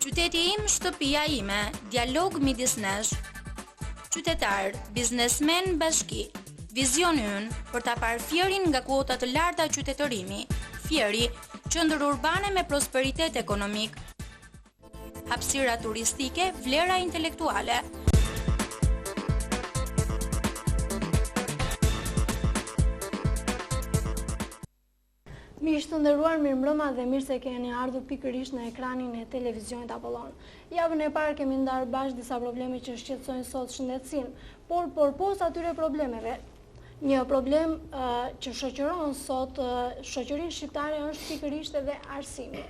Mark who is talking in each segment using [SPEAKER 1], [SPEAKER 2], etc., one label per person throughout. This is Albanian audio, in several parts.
[SPEAKER 1] Qyteti im, shtëpia ime, dialog midis nesh, qytetar, biznesmen, bashki. Vizioni ynë për ta parë Fierin nga kuota të larta qytetërimi, Fieri, qendër urbane me prosperitet ekonomik, hapësira turistike, vlera intelektuale.
[SPEAKER 2] Miq të nderuar, mirëmbrëma dhe mirë se keni ardhur pikërisht në ekranin e televizionit Apollon. Javën e parë kemi ndarë bashkë disa probleme që shqetësojnë sot shëndetësinë, por posa atyre problemeve, një problem që shoqëron sot shoqërinë shqiptare është pikërisht edhe arsimi.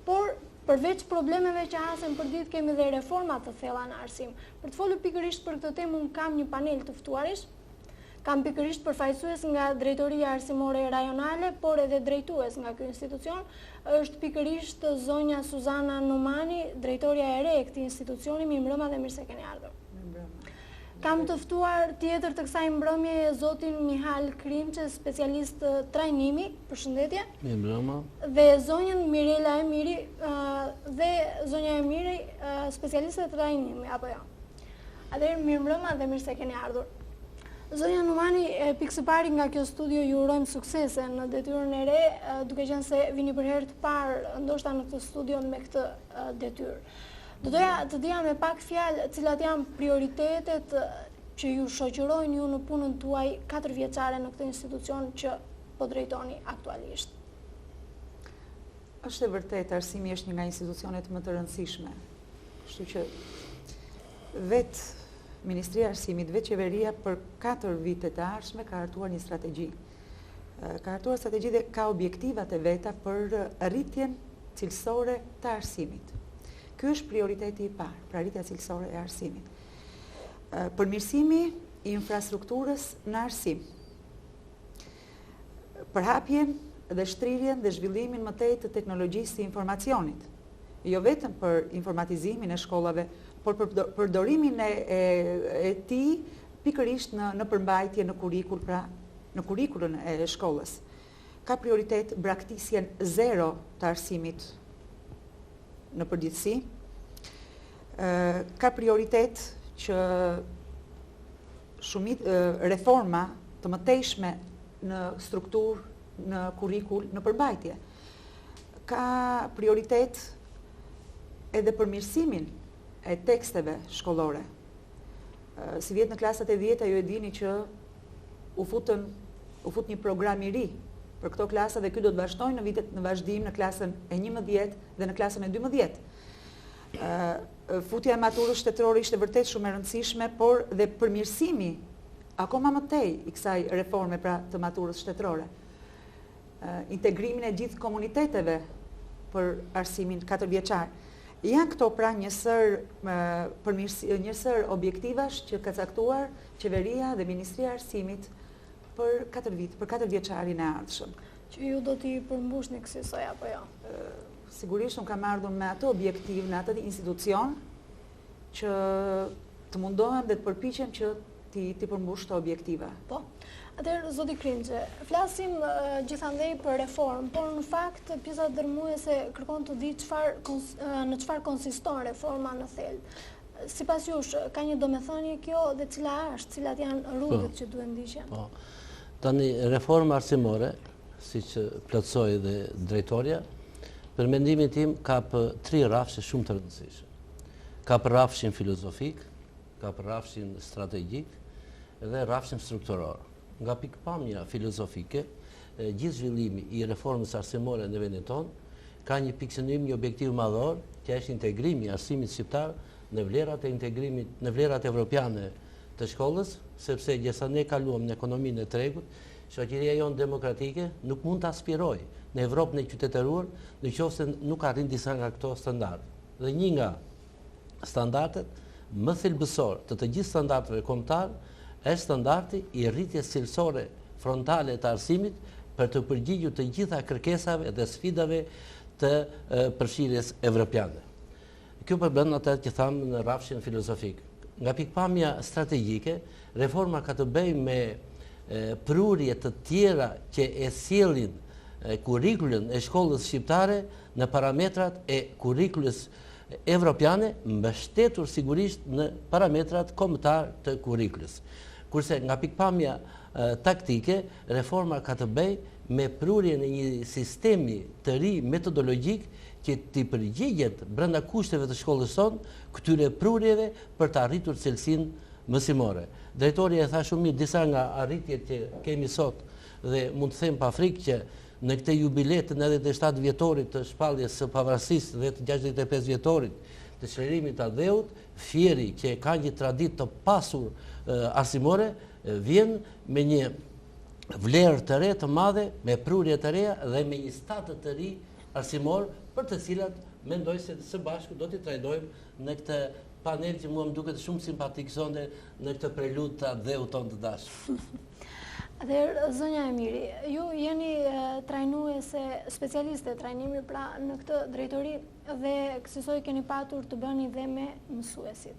[SPEAKER 2] Por përveç problemeve që hasen për ditë, kemi dhe reforma të thella në arsim. Për të folur pikërisht për këtë temë, unë kam një panel të ftuarish. Kam pikërisht përfaqësues nga Drejtoria Arsimore Rajonale, por edhe drejtues nga ky institucion, është pikërisht zonja Suzana Numani, drejtoria e re e këtij institucioni. Mirëmbrëma dhe mirë se keni ardhur. Kam të ftuar tjetër të kësaj mbrëmje zotin Mihal Krimçe, specialist trajnimi, përshëndetje.
[SPEAKER 3] Mirëmbrëma.
[SPEAKER 2] Dhe zonjën Mirela Emiri dhe zonja Emiri, specialiste trajnimi, apo jo. Atëherë mirëmbrëma dhe mirë se keni ardhur. Zonja Numani, pikë së pari nga kjo studio ju urojmë suksese në detyrën e re, duke qenë se vini për herë të parë ndoshta në këtë studio me këtë detyrë. Do doja të dija me pak fjalë cilat janë prioritetet që ju shoqërojnë ju në punën tuaj 4 vjeçare në këtë institucion që po drejtoni aktualisht.
[SPEAKER 4] Është e vërtetë, arsimi është një nga institucionet më të rëndësishme. Kështu që vetë Ministria e Arsimit, vetë qeveria për 4 vitet e ardhshme ka hartuar një strategji. Ka hartuar strategji dhe ka objektivat e veta për rritjen cilësore të arsimit. Ky është prioriteti i parë, pra rritja cilësore e arsimit. Përmirësimi i infrastrukturës në arsim. Përhapjen dhe shtrirjen dhe zhvillimin më tej të teknologjisë së informacionit. Jo vetëm për informatizimin e shkollave, por për përdorimin e tij pikërisht në përmbajtje në kurrikull, pra në kurrikulën e shkollës. Ka prioritet braktisjen zero të arsimit në përgjithësi. Ka prioritet që reforma të mëtejshme në strukturë, në kurrikull, në përmbajtje. Ka prioritet edhe përmirësimin e teksteve shkollore. Si vjet në klasat e 10, ju e dini që u fut një program i ri për këto klasa dhe ky do të vazhdojnë në vitet në vazhdim në klasën e 11 dhe në klasën e 12. Futja e maturës shtetërore ishte vërtet shumë e rëndësishme, por dhe përmirësimi akoma më tej i kësaj reforme, pra të maturës shtetërore. Integrimin e gjithë komuniteteve për arsimin 4 vjeçar. Janë këto pra njësër objektivash që ka caktuar qeveria dhe Ministria e Arsimit për 4 vjeçarin e ardhshëm.
[SPEAKER 2] Që ju do t'i përmbushni kësaj apo jo?
[SPEAKER 4] Sigurisht unë kam ardhur me ato objektiv në atë institucion që të mundohem dhe të përpiqem që ti përmbush të objektiva.
[SPEAKER 2] Po. Atëherë, zoti Krimçe, flasim gjithandej për reformë, por në fakt pjesa dërmuese kërkon të di në çfarë konsiston reforma në thelb. Sipas jush, ka një domethënie kjo dhe cilat janë rrugët që duhen ndiqen?
[SPEAKER 3] Po. Tani reforma arsimore, siç plotësoi dhe drejtoria, për mendimin tim ka 3 rrafshe shumë të rëndësishme. Ka për rrafshin filozofik, ka për rrafshin strategjik dhe rrafshin strukturor. Nga pikpamja filozofike, gjithë zhvillimi i reformës arsimore në vendin tonë ka një pikëqëndrim, një objektiv madhor, që është integrimi i arsimit shqiptar në vlerat evropiane të shkollës, sepse gjesa ne kaluam në ekonominë e tregut, shoqëria jonë demokratike nuk mund të aspirojë në Evropën e qytetëruar nëse nuk arrin disa nga këto standarde. Dhe një nga standardet më thelbësor të gjithë standardeve kombëtar është standardi i rritjes cilësore frontale të arsimit për të përgjigjur të gjitha kërkesave dhe sfidave të përfshirjes evropiane. Kjo përbën atë që thamë në rrafshin filozofik. Nga pikpamja strategjike, reforma ka të bëjë me prurje të tjera që e sjellin kurrikulën e shkollës shqiptare në parametrat e kurrikulës evropiane, mbështetur sigurisht në parametrat kombëtar të kurrikulës. Kurse nga pikpamja taktike, reforma ka të bëjë me prurjen e një sistemi të ri metodologjik që t'i përgjigjet brenda kushteve të shkollës sonë këtyre prurjeve për të arritur cilësinë mësimore. Drejtori e tha shumë mirë, disa nga arritjet që kemi sot dhe mund të them pa frikë që në këtë jubilet të 97 vjetorit të shpalljes së pavarësisë dhe të 65 vjetorit të çlirimit të dheut, Fieri që ka një traditë të pasur arsimore, vjen me një vlerë të re të madhe, me prurje të reja dhe me një statë të ri arsimor, për të cilat mendoj se së bashku do t'i trajtojmë në këtë panel që mua më duket shumë simpatik sonde në këtë prelud të dheut tonë të dashur.
[SPEAKER 2] Atëherë, zonja Emiri, ju jeni trajnuese specialiste trajnimi pra në këtë drejtori dhe kësaj keni patur të bëni dhe me mësuesit.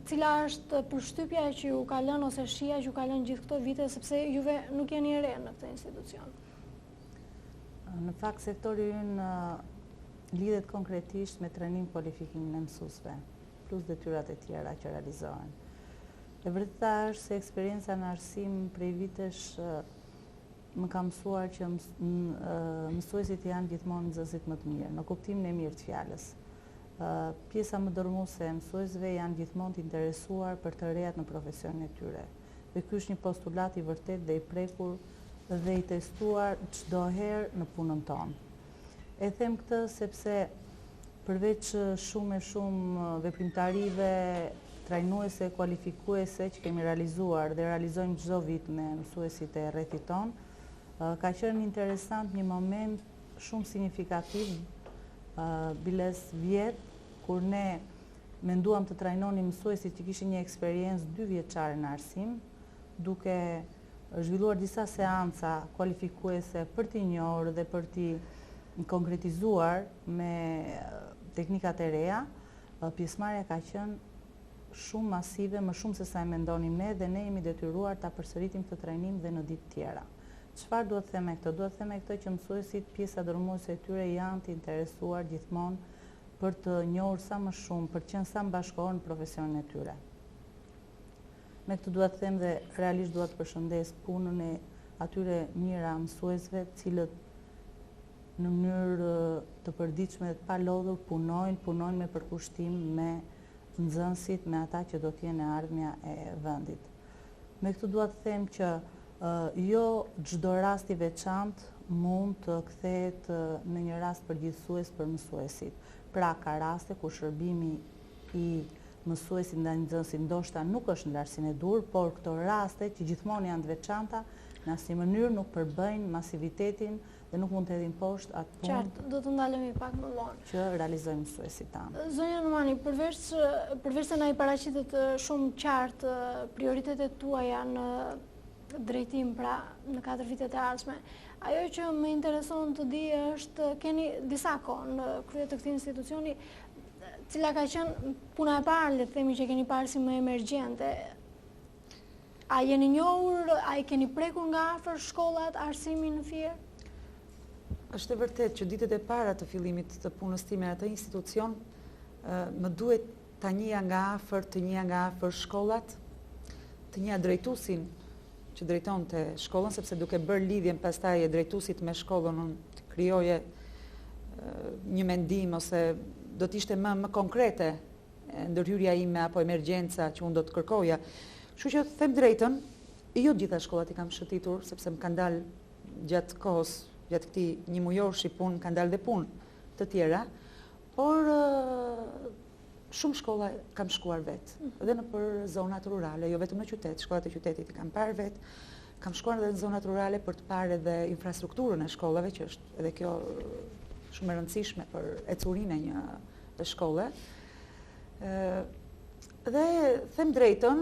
[SPEAKER 2] Cila është përshtypja që ju ka lënë ose shija që ju ka lënë gjithë këto vite, sepse juve nuk jeni e re në këtë institucion?
[SPEAKER 5] Në fakt, sektori ynë lidhet konkretisht me trajnim kualifikimin e mësuesve, plus detyrat e tjera që realizohen. E vërteta është se eksperienca në arsim prej vitesh më ka mësuar që mësuesit janë gjithmonë nxënësit më të mirë, në kuptimin e mirë të fjalës. Pjesa më dërmuese e mësuesve janë gjithmonë të interesuar për të rejat në profesionin e tyre. Dhe ky është një postulat i vërtet dhe i prekur dhe i testuar çdo herë në punën tonë. E them këtë sepse përveç shumë veprimtarive trajnuese, kualifikuese që kemi realizuar dhe realizojmë çdo vit me mësuesit e rrethit ton, ka qenë interesant një moment shumë signifikativ biles vjet, kur ne menduam të trajnonim mësuesit që kishin një eksperiencë 2 vjeçare në arsim, duke zhvilluar disa seanca kualifikuese për t'i njohur dhe për t'i konkretizuar me teknikat e reja. Pjesëmarrja ka qenë shumë masive, më shumë se sa e mendonim ne, dhe ne jemi detyruar ta përsëritim këtë trajnim dhe në ditë tjera. Çfarë duhet të them me këtë? Duhet të them me këtë që mësuesit, pjesa dërmuese e tyre janë të interesuar gjithmonë për të njohur sa më shumë, për të qenë sa më bashkëkohor në profesionin e tyre. Me këtë duhet të them dhe realisht duhet të përshëndes punën e atyre mira mësuesve, cilët në mënyrë të përditshme dhe të palodhur punojnë me përkushtim me nxënësit, me ata që do t'jenë e ardhmja e vendit. Me këtë duhet të them që jo çdo rast i veçantë mund të kthehet në një rast përgjithësues për mësuesit. Pra ka raste ku shërbimi i mësuesit ndaj nxënësit ndoshta nuk është në lartësinë e dur, por këto raste që gjithmonë janë të veçanta në asnjë mënyrë nuk përbëjnë masivitetin dhe nuk mund të hedhin poshtë atë punë.
[SPEAKER 2] Qartë, do të ndalemi pak më vonë.
[SPEAKER 5] Që realizojnë mësuesit tanë.
[SPEAKER 2] Zonja Numani, përveç se na i paraqitet shumë qartë prioritetet tuaja në drejtim pra në 4 vitet e ardhshme, ajo që më intereson të di është keni disa kohë në krye të këtij institucioni, cila ka qenë puna e parë, le të themi që keni parë si më emergjente. A jeni njohur, a i keni prekur nga afër shkollat, arsimin në Fier?
[SPEAKER 4] Është e vërtet që ditët e para të fillimit të punës time në atë institucion, më duhet ta njihja nga afër shkollat, të njihja drejtuesin që drejtonte shkollën, sepse duke bërë lidhjen pastaj e drejtuesit me shkollën, unë të krijoje një mendim ose do të ishte më konkrete ndërhyrja ime apo emergjenca që unë do të kërkoja. Kështu që them drejtën, jo gjitha shkollat i kam shëtitur, sepse më kanë dalë gjatë kohës, gjatë këtij një mujorshi punë, kanë dalë dhe punë të tjera, por shumë shkolla kam shkuar vetë, edhe në për zonat rurale, jo vetëm në qytet, shkollat e qytetit i kam parë vetë, kam shkuar edhe në zonat rurale për të parë edhe infrastrukturën e shkollave, që është edhe kjo shumë e rëndësishme për ecurinë e një shkolle. Dhe them drejtën,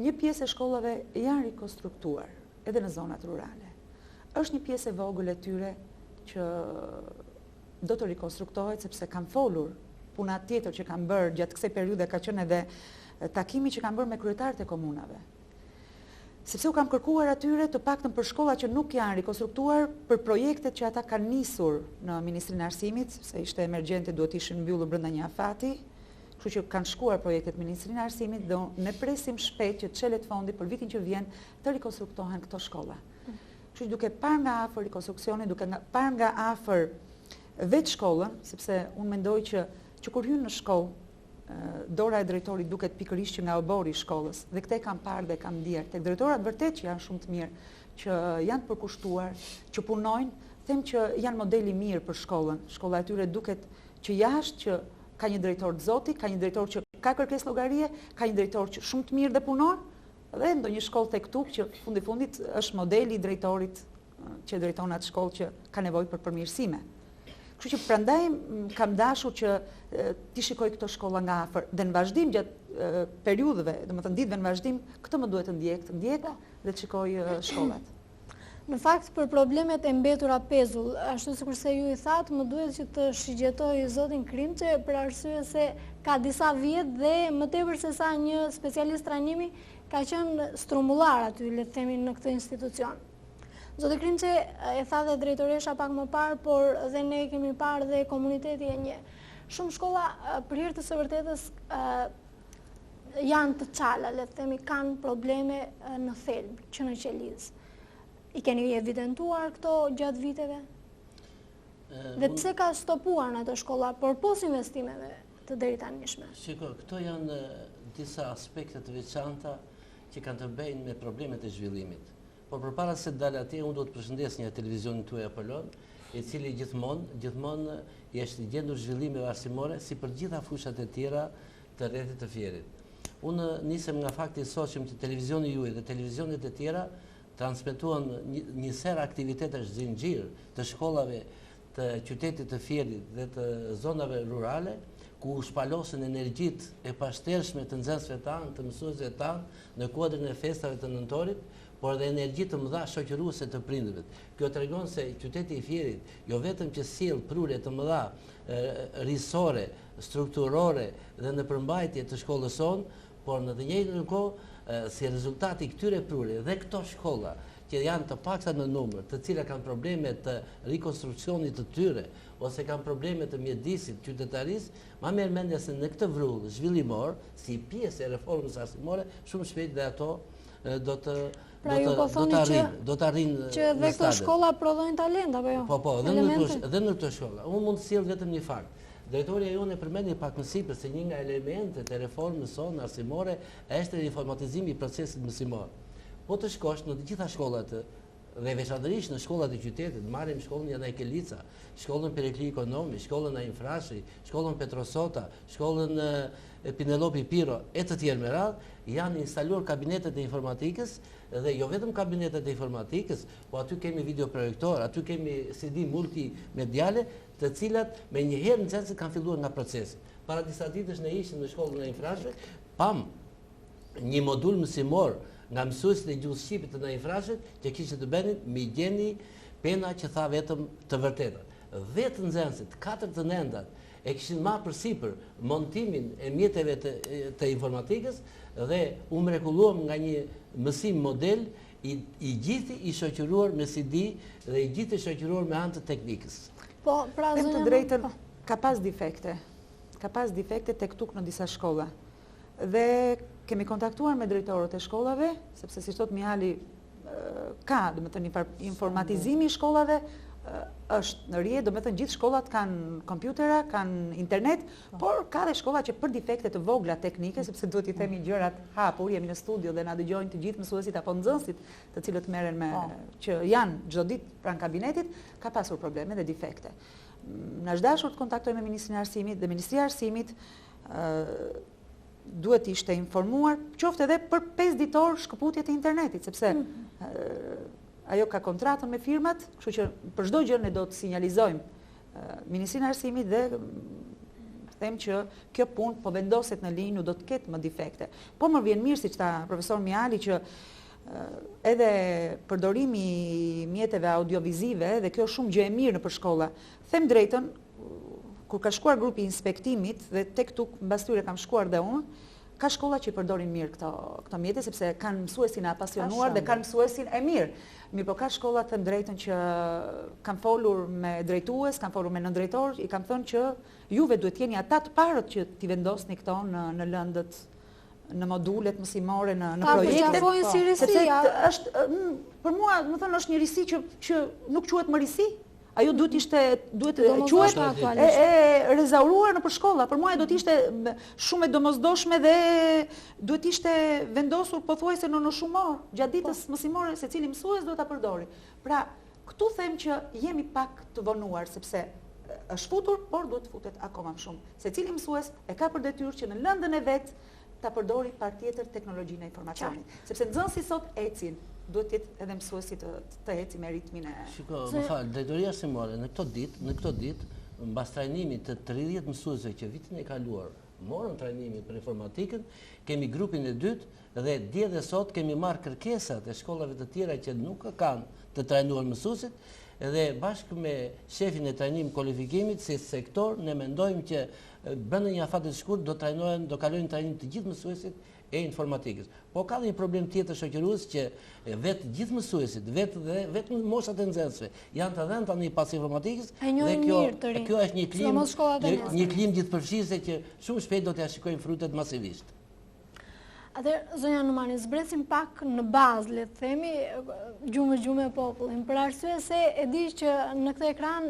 [SPEAKER 4] një pjesë e shkollave janë rikonstruktuar edhe në zonat rurale. Është një pjesë e vogël e tyre që do të rikonstruktohet, sepse kam folur puna tjetër që kam bërë gjatë kësaj periudhe, ka qenë edhe takimi që kam bërë me kryetarët e komunave. sepse u kam kërkuar atyre të paktën për shkolla që nuk janë rikonstruktuar për projektet që ata kanë nisur në Ministrinë e Arsimit, sepse ishte emergjente, duhet ishin mbyllur brenda një afati, kështu që kanë shkuar projektet Ministrinë e Arsimit dhe ne presim shpejt që të çelet fondi për vitin që vjen të rikonstruktohen këto shkolla. Kështu që duke parë nga afër rikonstruksionin, duke parë nga afër vetë shkollën, sepse unë mendoj që kur hyn në shkollë dora e drejtorit duket pikërisht që nga obori i shkollës, dhe këtë kam parë dhe kam ndier. Tek drejtorat vërtet që janë shumë të mirë, që janë të përkushtuar, që punojnë, them që janë modeli mirë për shkollën. Shkolla e tyre duket që jashtë që ka një drejtor të zoti, ka një drejtor që ka kërkesë llogarie, ka një drejtor që shumë të mirë dhe punon, dhe ndonjë shkollë tek Tuk që fundit është modeli i drejtorit që drejton atë shkollë që ka nevojë për përmirësime. Kështu që prandaj kam dashur që ti shikoj këto shkolla nga afër dhe në vazhdim gjatë periudhave, domethënë ditëve në vazhdim, këtë më duhet të ndjek dhe të shikoj shkollat.
[SPEAKER 2] Në fakt për problemet e mbetura pezull, ashtu sikurse ju i thatë, më duhet që të shigjetoj zotin Krimçe për arsye se ka disa vjet dhe më tepër se sa një specialist trajnimi ka qenë strumbullar aty, le të themi, në këtë institucion. Zotë Krimçe e tha dhe drejtoresha pak më parë, por dhe ne kemi parë dhe komuniteti e një. Shumë shkolla për hir të së vërtetës janë të çala, le të themi, kanë probleme në thelb që në qeliz. I keni evidentuar këto gjatë viteve? Dhe pse ka stopuar në ato shkolla, por pos investimeve të deri tanishme?
[SPEAKER 3] Shiko, këto janë disa aspekte të veçanta që kanë të bëjnë me problemet e zhvillimit. Por përpara se të dalë atje, unë do të përshëndes një televizionin tuaj Apollon, i cili gjithmonë është gjendur zhvillimeve arsimore si për gjitha fushat e tjera të rrethit të Fierit. Unë nisem nga fakti i shoqëm që televizioni juaj dhe televizionet e tjera transmetuan një serë aktivitetesh zinxhir të shkollave të qytetit të Fierit dhe të zonave rurale, ku shpalosin energjitë e pashtershme të nxënësve tanë, të mësuesve tanë në kuadrin e festave të nëntorit, por dhe energji të mëdha shoqëruese të prindërve. Kjo tregon se qyteti i Fierit jo vetëm që sjell prurje të mëdha risore, strukturore dhe në përmbajtje të shkollës sonë, por në të njëjtën kohë si rezultati i këtyre prurje dhe këto shkolla që janë të pakta në numër, të cilat kanë probleme të rikonstruksionit të tyre ose kanë probleme të mjedisit qytetarisë, ma merr mendja se në këtë vrull zhvillimor, si pjesë e reformës arsimore, shumë shpejt dhe ato do të arrinë
[SPEAKER 2] që dhe këto shkolla prodhojnë talent, apo jo?
[SPEAKER 3] Po, dhe në këto shkolla. Unë mund të sjell vetëm një fakt. Drejtoria jonë e përmendi pak më sipër se një nga elementet e reformës sonë arsimore është informatizimi i procesit mësimor. Po të shkosh në të gjitha shkollat dhe veçanërisht në shkollat e qytetit, marrim shkollën Janaj Kelica, shkollën Perikli Ekonomi, shkollën Naim Frashi, shkollën Petrosota, shkollën Pinelopi Piro e të tjerë me radhë, janë instaluar kabinetet e informatikës dhe jo vetëm kabinetet e informatikës, po aty kemi videoprojektor, aty kemi CD multimediale, të cilat me njëherë nxënësit kanë filluar nga procesi. Para disa ditësh ne ishim në shkollën Naim Frashi, pam një modul mësimor nga mësuesit e gjuhës shqipe të Naim Frashit që kishte të bënin me gjeni pena që tha vetëm të vërtetat. 10 nxënësit, 4 të nëndat e kishin marrë përsipër montimin e mjeteve të informatikës dhe u mrekulluam nga një mësim model i gjithë i shoqëruar me CD dhe i gjithë i shoqëruar me anë të teknikës.
[SPEAKER 2] Po, pra
[SPEAKER 4] zonja të drejtën ka pas defekte tek Tuk në disa shkolla. Dhe kemi kontaktuar me drejtorët e shkollave, sepse si thot Mihali ka, domethënë informatizimi i shkollave është në rrjet, domethënë gjithë shkollat kanë kompjutera, kanë internet, por ka dhe shkolla që për defekte të vogla teknike, sepse duhet i themi gjërat hapur, jemi në studio dhe na dëgjojnë të gjithë mësuesit apo nxënësit, të cilët merren me që janë çdo ditë pranë kabinetit, ka pasur probleme dhe defekte. Na është dashur të kontaktojmë me Ministrinë e Arsimit dhe Ministria e Arsimit duhet ishte informuar, qoftë edhe për 5 ditor shkëputje të internetit, sepse ajo ka kontratën me firmat, kështu që për çdo gjë ne do të sinjalizojmë Ministrinë e Arsimit dhe them që kjo punë po vendoset në linjë, nuk do të ketë më defekte. Po më vjen mirë, siç tha profesor Mihali, që edhe përdorimi i mjeteve audiovizive dhe kjo është shumë gjë e mirë nëpër shkolla. Them drejtën, kur ka shkuar grupi i inspektimit dhe tek Tuk mbas tyre kam shkuar dhe unë, ka shkolla që i përdorin mirë këto mjete, sepse kanë mësuesin e apasionuar dhe kanë mësuesin e mirë. Mirë, po ka shkolla të drejtën që kanë folur me drejtues, kanë folur me nëndrejtor, i kam thënë që juve duhet jeni ata të parët që t'i vendosni këto në lëndët, në modulet mësimore, në projektet.
[SPEAKER 2] Si risia.
[SPEAKER 4] Për mua, më thënë, është një risi që nuk quhet më risi. Ajo duhet quhet e rezauruar në për shkolla. Për mua do t'ishte shumë e domosdoshme dhe duhet ishte vendosur pothuajse në shumë orë. Gjatë ditës mësimore se cili mësues do ta përdori. Pra, këtu them që jemi pak të vonuar, sepse është futur, por duhet futet akoma më shumë. Se cili mësues e ka për detyrë që në lëndën e vet ta përdori partjetër teknologjinë e informacionit. Sepse nxënësi sot ecin, duhet jetë edhe mësuesi të eci me ritmin e...
[SPEAKER 3] Shiko, më falë, drejtoria arsimore në këto ditë, mbas trajnimit të 30 mësuesve që vitin e kaluar morën trajnimin për informatikën, kemi grupin e dytë dhe dje dhe sot kemi marrë kërkesat e shkollave të tjera që nuk kanë të trajnuar mësuesit, edhe bashkë me shefin e trajnim kualifikimit si sektor ne mendojmë që brenda një afati të shkurt do kalojnë trajnim të gjithë mësuesit e informatikës. Po ka dhe një problem tjetër shoqërues që vetë gjithë mësuesit, vetë moshat e nxënësve janë të dhënë tani pas informatikës dhe kjo është një klim gjithëpërfshirëse që shumë shpejt do t'ja shikojmë frutet masivisht.
[SPEAKER 2] Atëherë, zonja Numani, zbresim pak në bazë, le të themi, gjumë e popullin, për arsye se e di që në këtë ekran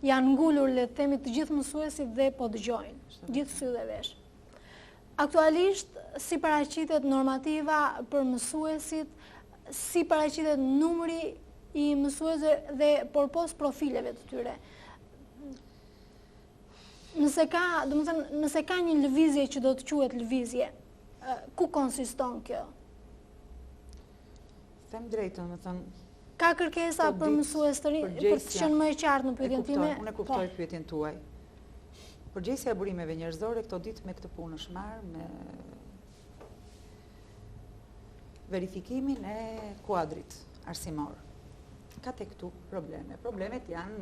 [SPEAKER 2] janë ngullur, le të themi, të gjithë mësuesit dhe po dëgjojnë, gjithë sy dhe vesh. Aktualisht, si paraqitet normativa për mësuesit, si paraqitet numri i mësuesve dhe përpos profileve të tyre. Nëse ka një lëvizje që do të quhet lëvizje, ku konsiston kjo?
[SPEAKER 4] Them drejtën, më thënë...
[SPEAKER 2] Ka kërkesa për mësues të rinj, për të qenë më e qartë në pyetjen time?
[SPEAKER 4] Unë e kuptoj pyetjen tuaj. Përgjegjësia e burimeve njerëzore këto ditë me këtë punë është marrë me verifikimin e kuadrit arsimor. Ka tek këtu probleme. Problemet janë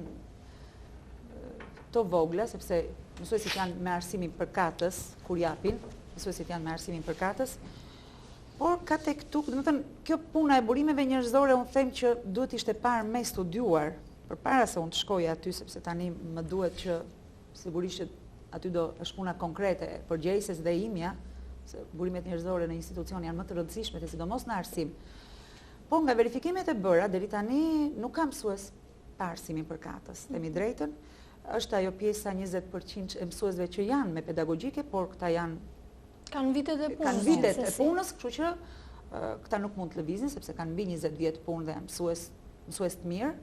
[SPEAKER 4] të vogla, sepse mësuesit janë me arsimin përkatës, kur japin, mësuesit janë me arsimin përkatës, por ka tek këtu, do të thënë, kjo puna e burimeve njerëzore, unë them që duhet ishte parë me studiuar, përpara se unë të shkoj aty, sepse tani më duhet që sigurisht që aty do është puna konkrete përgjegjëses dhe imja, se burimet njerëzore në institucion janë më të rëndësishme, sidomos në arsim. Po nga verifikimet e bëra, deri tani nuk ka mësues pa arsimin përkatës. Themi drejtën, është ajo pjesa 20% e mësuesve që janë me pedagogjike, por këta
[SPEAKER 2] kanë vitet e punës.
[SPEAKER 4] Kanë vitet e punës, kështu që këta nuk mund të lëvizin, sepse kanë mbi 20 vjet punë dhe mësues të mirë.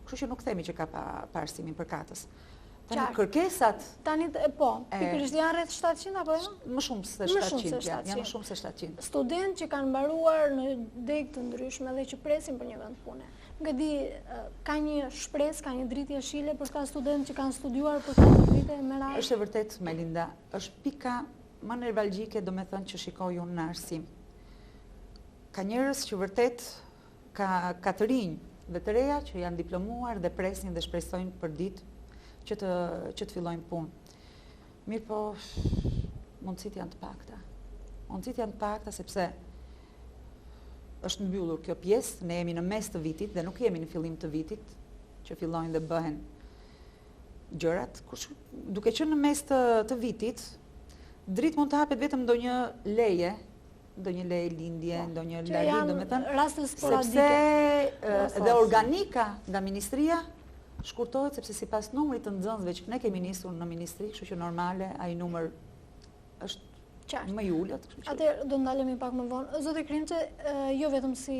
[SPEAKER 4] Kështu që nuk themi që ka pa arsimin përkatës. Tani kërkesat...
[SPEAKER 2] Tani, po, pikërisht janë rreth 700 apo jo?
[SPEAKER 4] Më shumë se 700, janë më shumë se 700.
[SPEAKER 2] Studentë që kanë mbaruar në degë të ndryshme dhe që presin për një vend pune. Nuk e di, ka një shpresë, ka një dritë jeshile për ka studentë që kanë studiuar për 4 vite me radhë?
[SPEAKER 4] Është e vërtet, Melinda, është pika më nevralgjike, do me thënë që shikoj unë në arsim. Ka njerëz që vërtet ka të rinj dhe të reja që janë diplomuar dhe presin dhe shpresojnë për ditë që të fillojnë punë. Mirë po, mundësit janë të pakta. Mundësit janë të pakta sepse është mbyllur kjo pjesë, ne jemi në mes të vitit dhe nuk jemi në fillim të vitit që fillojnë dhe bëhen gjërat. Duke qenë në mes të vitit, dritë mund të hapet vetëm ndonjë leje lindje, ndonjë largim, do me thënë, sepse dhe organika nga ministria shkurtohet, sepse si pas numrit të nxënësve që ne kemi nisur në ministri, kështu që normale, ai numër është më i ulët.
[SPEAKER 2] Atëherë do ndalemi pak më vonë. Zotë Krimçe, jo vetëm si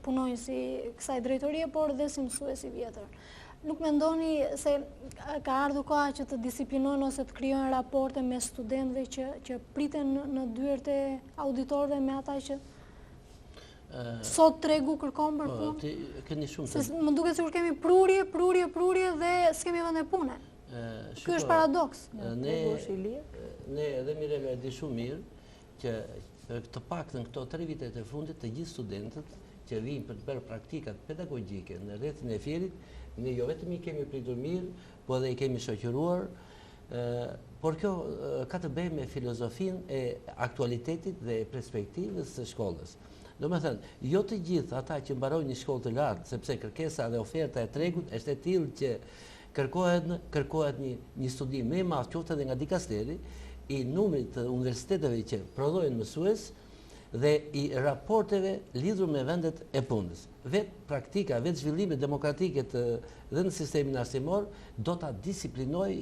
[SPEAKER 2] punonjësi kësaj drejtorie, por dhe si mësuesi vjetër. Nuk mendoni se ka ardhur koha që të disiplinojnë ose të krijojnë raporte me studentëve që priten në dyert e auditorëve me ata që sot tregu kërkon për punë?
[SPEAKER 3] Keni shumë
[SPEAKER 2] se më duket sikur kemi prurje dhe s'kemi vende pune. Ky është paradoks.
[SPEAKER 3] Ne edhe Mirela e di shumë mirë që të paktën këto 3 vitet e fundit të gjithë studentët që vinë për të bërë praktikat pedagogjike në rrethin e Fierit, ne jo vetëm i kemi pritur mirë, po edhe i kemi shoqëruar Por kjo ka të bëjë me filozofinë e aktualitetit dhe perspektivës së shkollës. Do me thënë, jo të gjithë ata që mbarojnë një shkollë të lartë, sepse kërkesa dhe oferta e tregut është e tillë që kërkohet një studim më i madh, qoftë edhe nga dikasteri, i numrit të universiteteve që prodhojnë mësues dhe i raporteve lidhur me vendet e punës. Vetë praktika, vetë zhvillimet demokratike dhe në sistemin arsimor do ta disiplinoj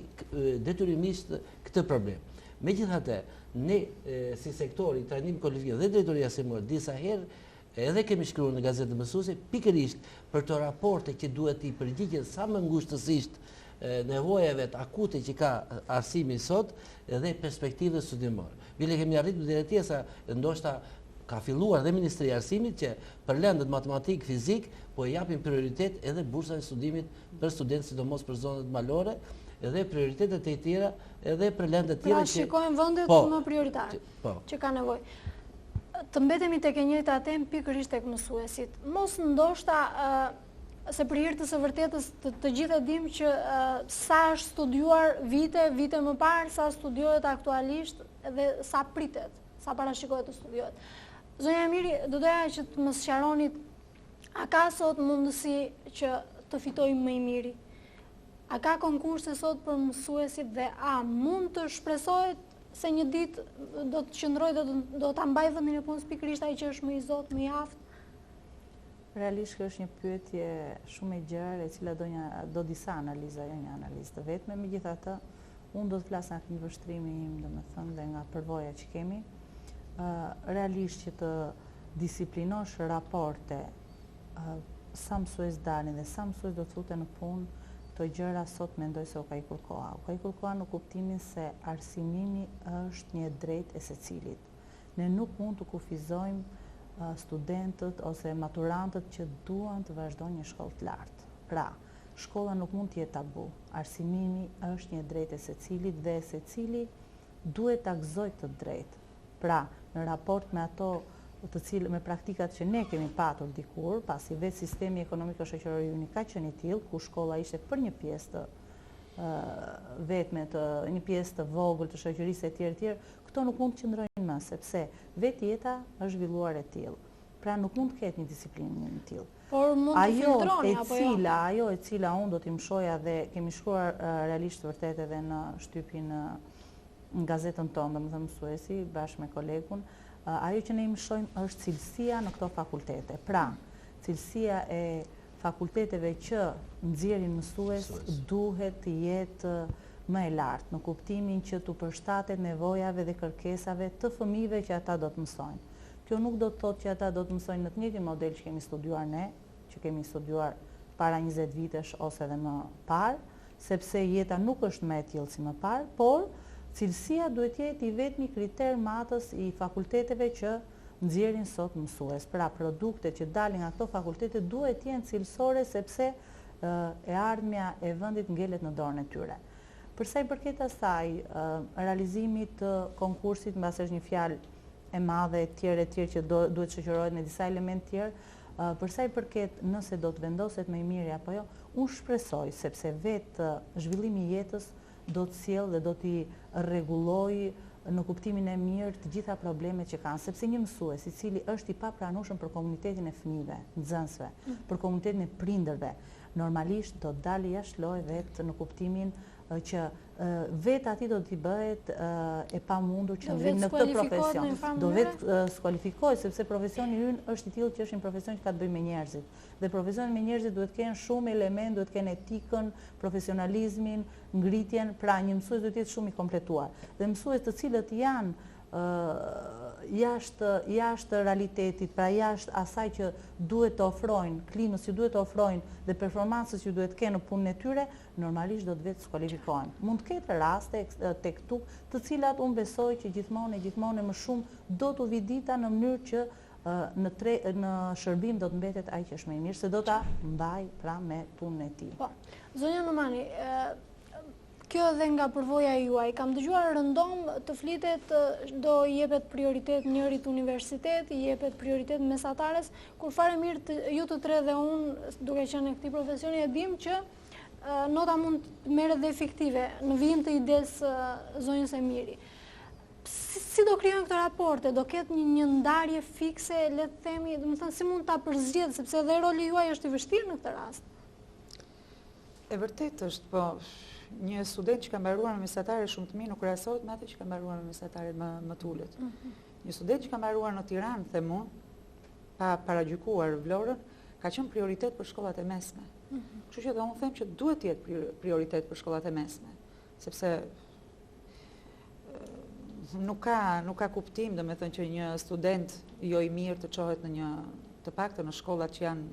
[SPEAKER 3] detyrimisht këtë problem. Megjithatë, ne si sektori i trajnimit kualifikim dhe drejtoria arsimore disa herë edhe kemi shkruar në gazetë mësuese pikërisht për të raporte që duhet i përgjigjen sa më ngushtësisht nevojave të akute që ka arsimi sot dhe perspektivës studimore. Bile kemi arritur deri atje sa ndoshta ka filluar dhe Ministria e Arsimit që për lëndët matematik, fizik, po e japin prioritet edhe bursave studimit për studentë, sidomos për zonat malore, edhe prioritetet e tjera, edhe për lëndët tjera
[SPEAKER 2] që... Pra shikojmë vendet më prioritare, që ka nevojë. Të mbetemi tek e njëjta temë pikërisht tek mësuesit. Mos ndoshta se për hir të së vërtetës të gjithë dim që sa është studiuar vite më parë, sa studiohet aktualisht dhe sa pritet, sa parashikohet të studiohet. Zonja Miri, do doja që të më sqaroni, a ka sot mundësi që të fitojmë më i miri? A ka konkurse sot për mësuesit dhe a mund të shpresohet se një ditë do të qëndroj dhe do ta mbaj vendin e punës pikërisht ai që është më i zot, më i aftë?
[SPEAKER 5] Realisht kjo është një pyetje shumë e gjerë, e cila do disa analiza, jo një analizë të vetme. Megjithatë, unë do të flas nga një vështrimi im, domethënë, dhe nga përvoja që kemi. Realisht që të disiplinosh raporte sa mësues dalin dhe sa mësues do të futen në punë, këto gjëra sot mendoj se u ka ikur koha. U ka ikur koha në kuptimin se arsimimi është një drejtë e secilit. Ne nuk mund të kufizojmë studentët ose maturantët që duan të vazhdojnë një shkollë të lartë. Pra, shkolla nuk mund të jetë tabu. Arsimimi është një drejtë e secilit dhe secili duhet ta gëzojë këtë drejtë. Pra, në raport me ato me praktikat që ne kemi patur dikur, pasi vetë sistemi ekonomiko-shoqëror ynë ka qenë i tillë, ku shkolla ishte për një pjesë të vetme, një pjesë të vogël të shoqërisë e tjerë, këto nuk mund të qëndrojnë më, sepse vetë jeta është zhvilluar e tillë. Pra nuk mund të ketë një disiplinë të tillë.
[SPEAKER 2] Por mund të filtroni apo jo?
[SPEAKER 5] Ajo e cila unë do t'i mshoja dhe kemi shkruar realisht vërtet edhe në shtypin në gazetën tonë, domethënë mësuesi, bashkë me kolegun, ajo që ne i mshojmë është cilësia në këto fakultete. Pra, cilësia e fakulteteve që nxjerrin mësues duhet të jetë më e lartë, në kuptimin që të përshtatet nevojave dhe kërkesave të fëmijëve që ata do të mësojnë. Kjo nuk do të thotë që ata do të mësojnë në të njëjtin model që kemi studiuar ne, që kemi studiuar para 20 vitesh ose edhe më parë, sepse jeta nuk është më e tillë si më parë, por cilësia duhet jetë i vetmi kriter matës i fakulteteve që nxjerrin sot mësues. Pra, produktet që dalin nga këto fakultete duhet jenë cilësore sepse e ardhmja e vendit ngelet në dorën e tyre. Përsa i përket asaj, realizimit të konkursit, mbas është një fjalë e madhe e tjerë që duhet shoqërohet me disa elementë tjerë, përsa i përket nëse do të vendoset më i miri apo jo, unë shpresoj sepse vetë zhvillimi i jetës do të sjellë dhe do t'i rregullojë në kuptimin e mirë të gjitha problemet që kanë, sepse një mësues i cili është i papranueshëm për komunitetin e fëmijëve, nxënësve, për komunitetin e prindërve, normalisht do të dalë jashtë lojë vetë në kuptimin që vetë ati do t'i bëhet e pamundur qëndrim në këtë profesion. Do vetë skualifikohet, sepse profesioni ynë është i tillë që është një profesion që ka të bëjë me njerëzit. Dhe profesioni me njerëzit duhet kenë shumë element, duhet kenë etikën, profesionalizmin, ngritjen, pra një mësues duhet jetë shumë i kompletuar. Dhe mësues të cilët janë jashtë realitetit, pra jashtë asaj që duhet të ofrojnë, klimës që duhet të ofrojnë dhe performancës që duhet të kenë në punën e tyre, normalisht do të vetë skualifikohen. Mund të ketë raste tek këtu, të cilat unë besoj që gjithmonë e më shumë do të vidita në mënyrë që në shërbim do të mbetet ai që është më i mirë, se do ta mbaj pra me punën e tij.
[SPEAKER 2] Po. Zonja Numani, kjo dhe nga përvoja juaj, kam dëgjuar rëndom të flitet do i jepet prioritet njërit universitet, i jepet prioritet mesatares, kur fare mirë ju të tre dhe unë, duke qenë në këtij profesioni, e dim që nota mund të merret dhe efektive në vijim të ides zonjës Emiri. Si do krijojnë këto raporte? Do ketë një ndarje fikse, le të themi, domethënë si mund ta përzgjedh, sepse edhe roli juaj është i vështirë në këtë rast.
[SPEAKER 4] E vërtet është, po, një student që ka mbaruar në mesatare shumë të mirë nuk krahasohet me atë që ka mbaruar në mesatare më të ulët. Një student që ka mbaruar në Tiranë, them unë, pa paragjykuar Vlorën, ka qenë prioritet për shkollat e mesme. Kështu që unë them që duhet të jetë prioritet për shkollat e mesme, sepse nuk ka kuptim, domethënë që një student jo i mirë të çohet në një të paktën në shkollat që janë